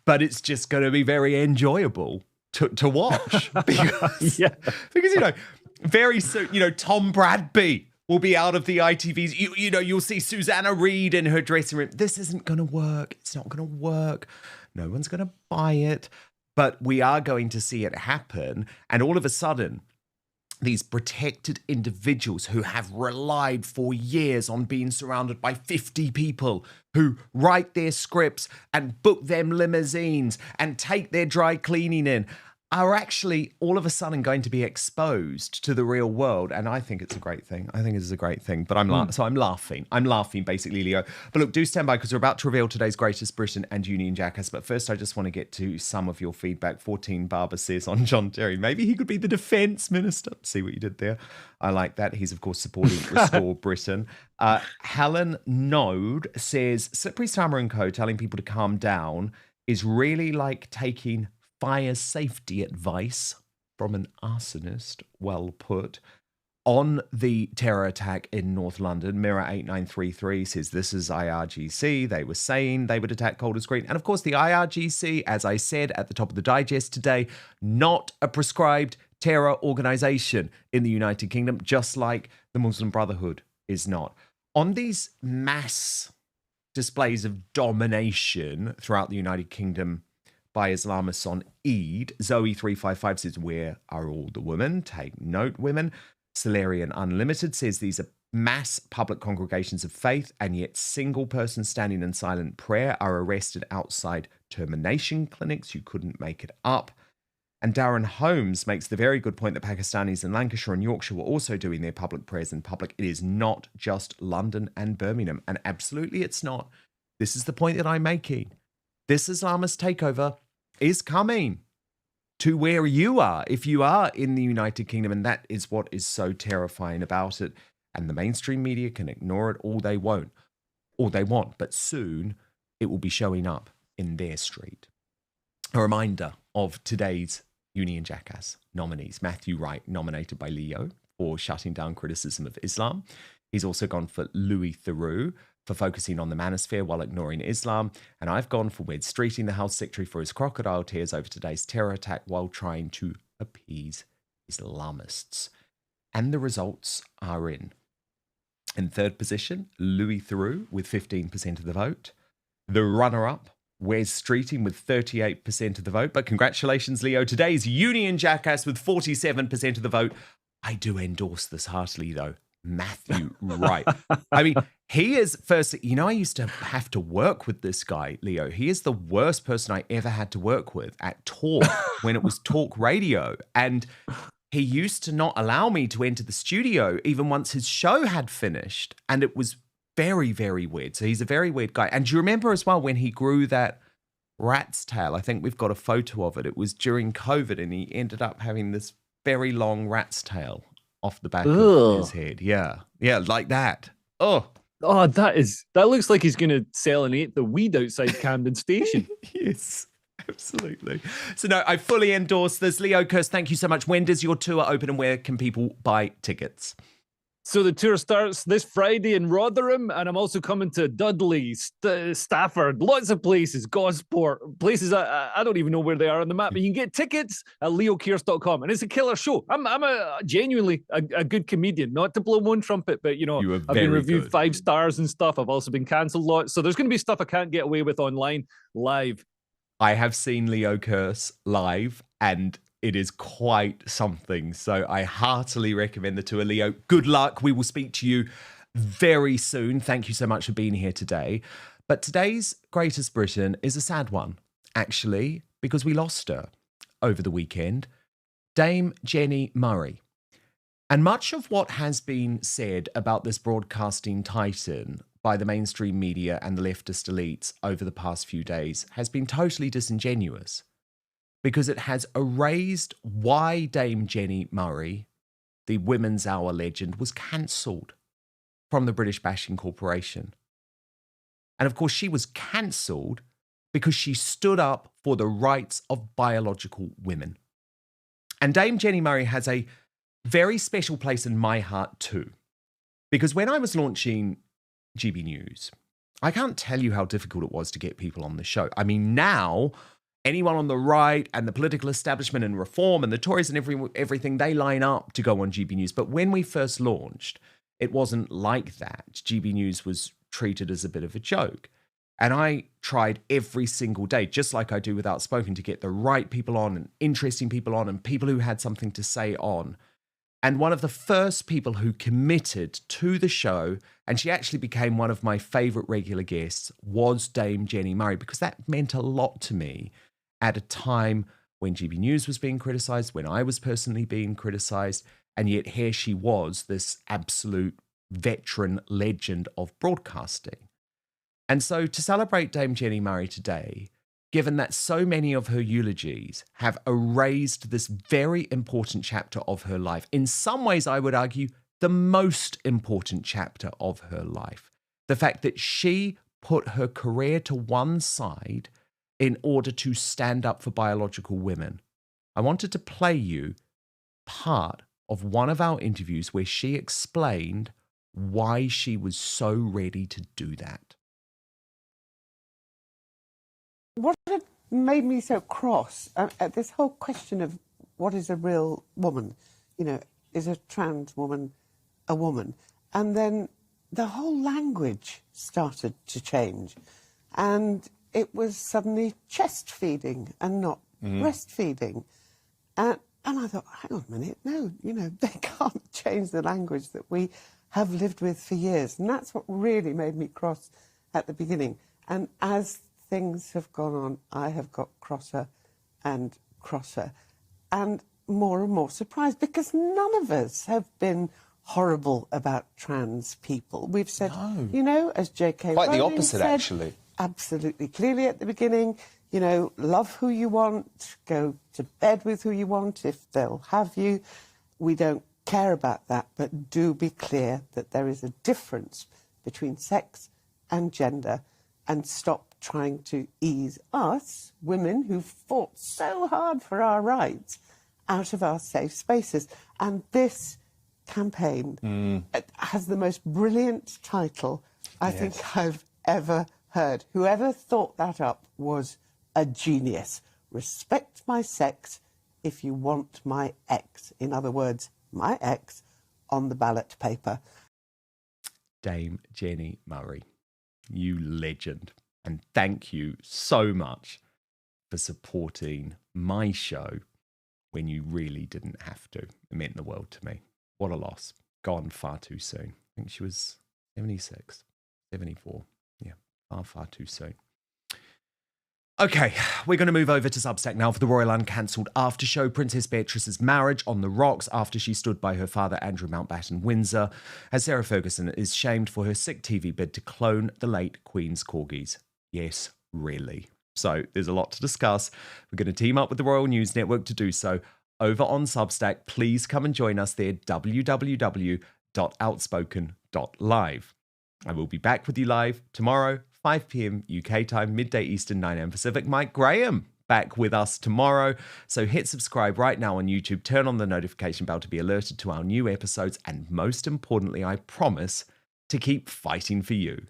but it's just going to be very enjoyable to watch. because very soon, Tom Bradby will be out of the ITVs. You'll see Susanna Reid in her dressing room. This isn't going to work. It's not going to work. No one's going to buy it. But we are going to see it happen. And all of a sudden, these protected individuals who have relied for years on being surrounded by 50 people who write their scripts and book them limousines and take their dry cleaning in are actually all of a sudden going to be exposed to the real world. And I think it's a great thing. I think it's a great thing. But I'm laughing. I'm laughing, basically, Leo. But look, do stand by because we're about to reveal today's Greatest Britain and Union Jackass. But first, I just want to get to some of your feedback. 14 Barber says on John Terry, maybe he could be the defence minister. See what you did there? I like that. He's, of course, supporting Restore Britain. Helen Node says, Slippery Starmer and co. telling people to calm down is really like taking fire safety advice from an arsonist. Well put. On the terror attack in North London, Mirror 8933 says this is IRGC. They were saying they would attack Golders Green. And of course, the IRGC, as I said at the top of the digest today, not a prescribed terror organization in the United Kingdom, just like the Muslim Brotherhood is not. On these mass displays of domination throughout the United Kingdom by Islamists on Eid, Zoe355 says, where are all the women? Take note, women. Solarian Unlimited says these are mass public congregations of faith, and yet single persons standing in silent prayer are arrested outside termination clinics. You couldn't make it up. And Darren Holmes makes the very good point that Pakistanis in Lancashire and Yorkshire were also doing their public prayers in public. It is not just London and Birmingham. And absolutely it's not. This is the point that I'm making. This Islamist takeover is coming to where you are, if you are in the United Kingdom, and that is what is so terrifying about it. And the mainstream media can ignore it all they want, but soon it will be showing up in their street. A reminder of today's Union Jackass nominees. Matthew Wright, nominated by Leo for shutting down criticism of Islam. He's also gone for Louis Theroux for focusing on the manosphere while ignoring Islam. And I've gone for Wed Streeting the House Secretary for his crocodile tears over today's terror attack while trying to appease Islamists. And the results are in. In third position, Louis Theroux with 15% of the vote. The runner-up, Wes Streeting with 38% of the vote. But congratulations, Leo. Today's Union Jackass with 47% of the vote. I do endorse this heartily, though. Matthew Wright. I mean, he is first, I used to have to work with this guy, Leo. He is the worst person I ever had to work with at Talk when it was Talk Radio. And he used to not allow me to enter the studio even once his show had finished. And it was very, very weird. So he's a very weird guy. And do you remember as well when he grew that rat's tail. I think we've got a photo of it. It was during COVID, and he ended up having this very long rat's tail off the back of his head. Yeah. Yeah, like that. Oh, that looks like he's going to selenate the weed outside Camden Station. Yes, absolutely. So no, I fully endorse this. Leo Kearse, thank you so much. When does your tour open and where can people buy tickets? So the tour starts this Friday in Rotherham, and I'm also coming to Dudley, Stafford, lots of places, Gosport, places I don't even know where they are on the map, but you can get tickets at leokearse.com, and it's a killer show. I'm genuinely a good comedian, not to blow my own trumpet, but, I've been reviewed 5 stars and stuff. I've also been cancelled lots, so there's going to be stuff I can't get away with online live. I have seen Leo Kearse live, and it is quite something. So I heartily recommend the tour, Leo. Good luck. We will speak to you very soon. Thank you so much for being here today. But today's Greatest Britain is a sad one, actually, because we lost her over the weekend. Dame Jenny Murray. And much of what has been said about this broadcasting titan by the mainstream media and the leftist elites over the past few days has been totally disingenuous, because it has erased why Dame Jenny Murray, the Women's Hour legend, was cancelled from the British Bashing Corporation. And of course, she was cancelled because she stood up for the rights of biological women. And Dame Jenny Murray has a very special place in my heart too, because when I was launching GB News, I can't tell you how difficult it was to get people on the show. I mean, now anyone on the right and the political establishment and reform and the Tories and everything, they line up to go on GB News. But when we first launched, it wasn't like that. GB News was treated as a bit of a joke. And I tried every single day, just like I do with Outspoken, to get the right people on and interesting people on and people who had something to say on. And one of the first people who committed to the show, and she actually became one of my favourite regular guests, was Dame Jenny Murray, because that meant a lot to me at a time when GB News was being criticised, when I was personally being criticised, and yet here she was, this absolute veteran legend of broadcasting. And so to celebrate Dame Jenny Murray today, given that so many of her eulogies have erased this very important chapter of her life, in some ways I would argue the most important chapter of her life, the fact that she put her career to one side in order to stand up for biological women. I wanted to play you part of one of our interviews where she explained why she was so ready to do that. What had made me so cross at this whole question of what is a real woman, is a trans woman a woman? And then the whole language started to change, and it was suddenly chest feeding and not breastfeeding. And I thought, hang on a minute, no, they can't change the language that we have lived with for years. And that's what really made me cross at the beginning. And as things have gone on, I have got crosser and crosser and more surprised, because none of us have been horrible about trans people. We've said, as J.K. Quite the Rowling opposite, said, actually. Absolutely clearly at the beginning, love who you want, go to bed with who you want if they'll have you. We don't care about that, but do be clear that there is a difference between sex and gender, and stop trying to ease us, women who fought so hard for our rights, out of our safe spaces. And this campaign has the most brilliant title I think I've ever heard. Whoever thought that up was a genius. Respect my sex if you want my ex. In other words, my ex on the ballot paper. Dame Jenny Murray, you legend. And thank you so much for supporting my show when you really didn't have to. It meant the world to me. What a loss. Gone far too soon. I think she was 76, 74. Yeah, far too soon. Okay, we're going to move over to Substack now for the Royal Uncancelled after show. Princess Beatrice's marriage on the rocks after she stood by her father Andrew Mountbatten Windsor, as Sarah Ferguson is shamed for her sick TV bid to clone the late Queen's corgis. Yes, really. So there's a lot to discuss. We're going to team up with the Royal News Network to do so. Over on Substack, please come and join us there, www.outspoken.live. I will be back with you live tomorrow, 5 p.m. UK time, midday Eastern, 9 a.m. Pacific. Mike Graham back with us tomorrow. So hit subscribe right now on YouTube, turn on the notification bell to be alerted to our new episodes, and most importantly, I promise to keep fighting for you.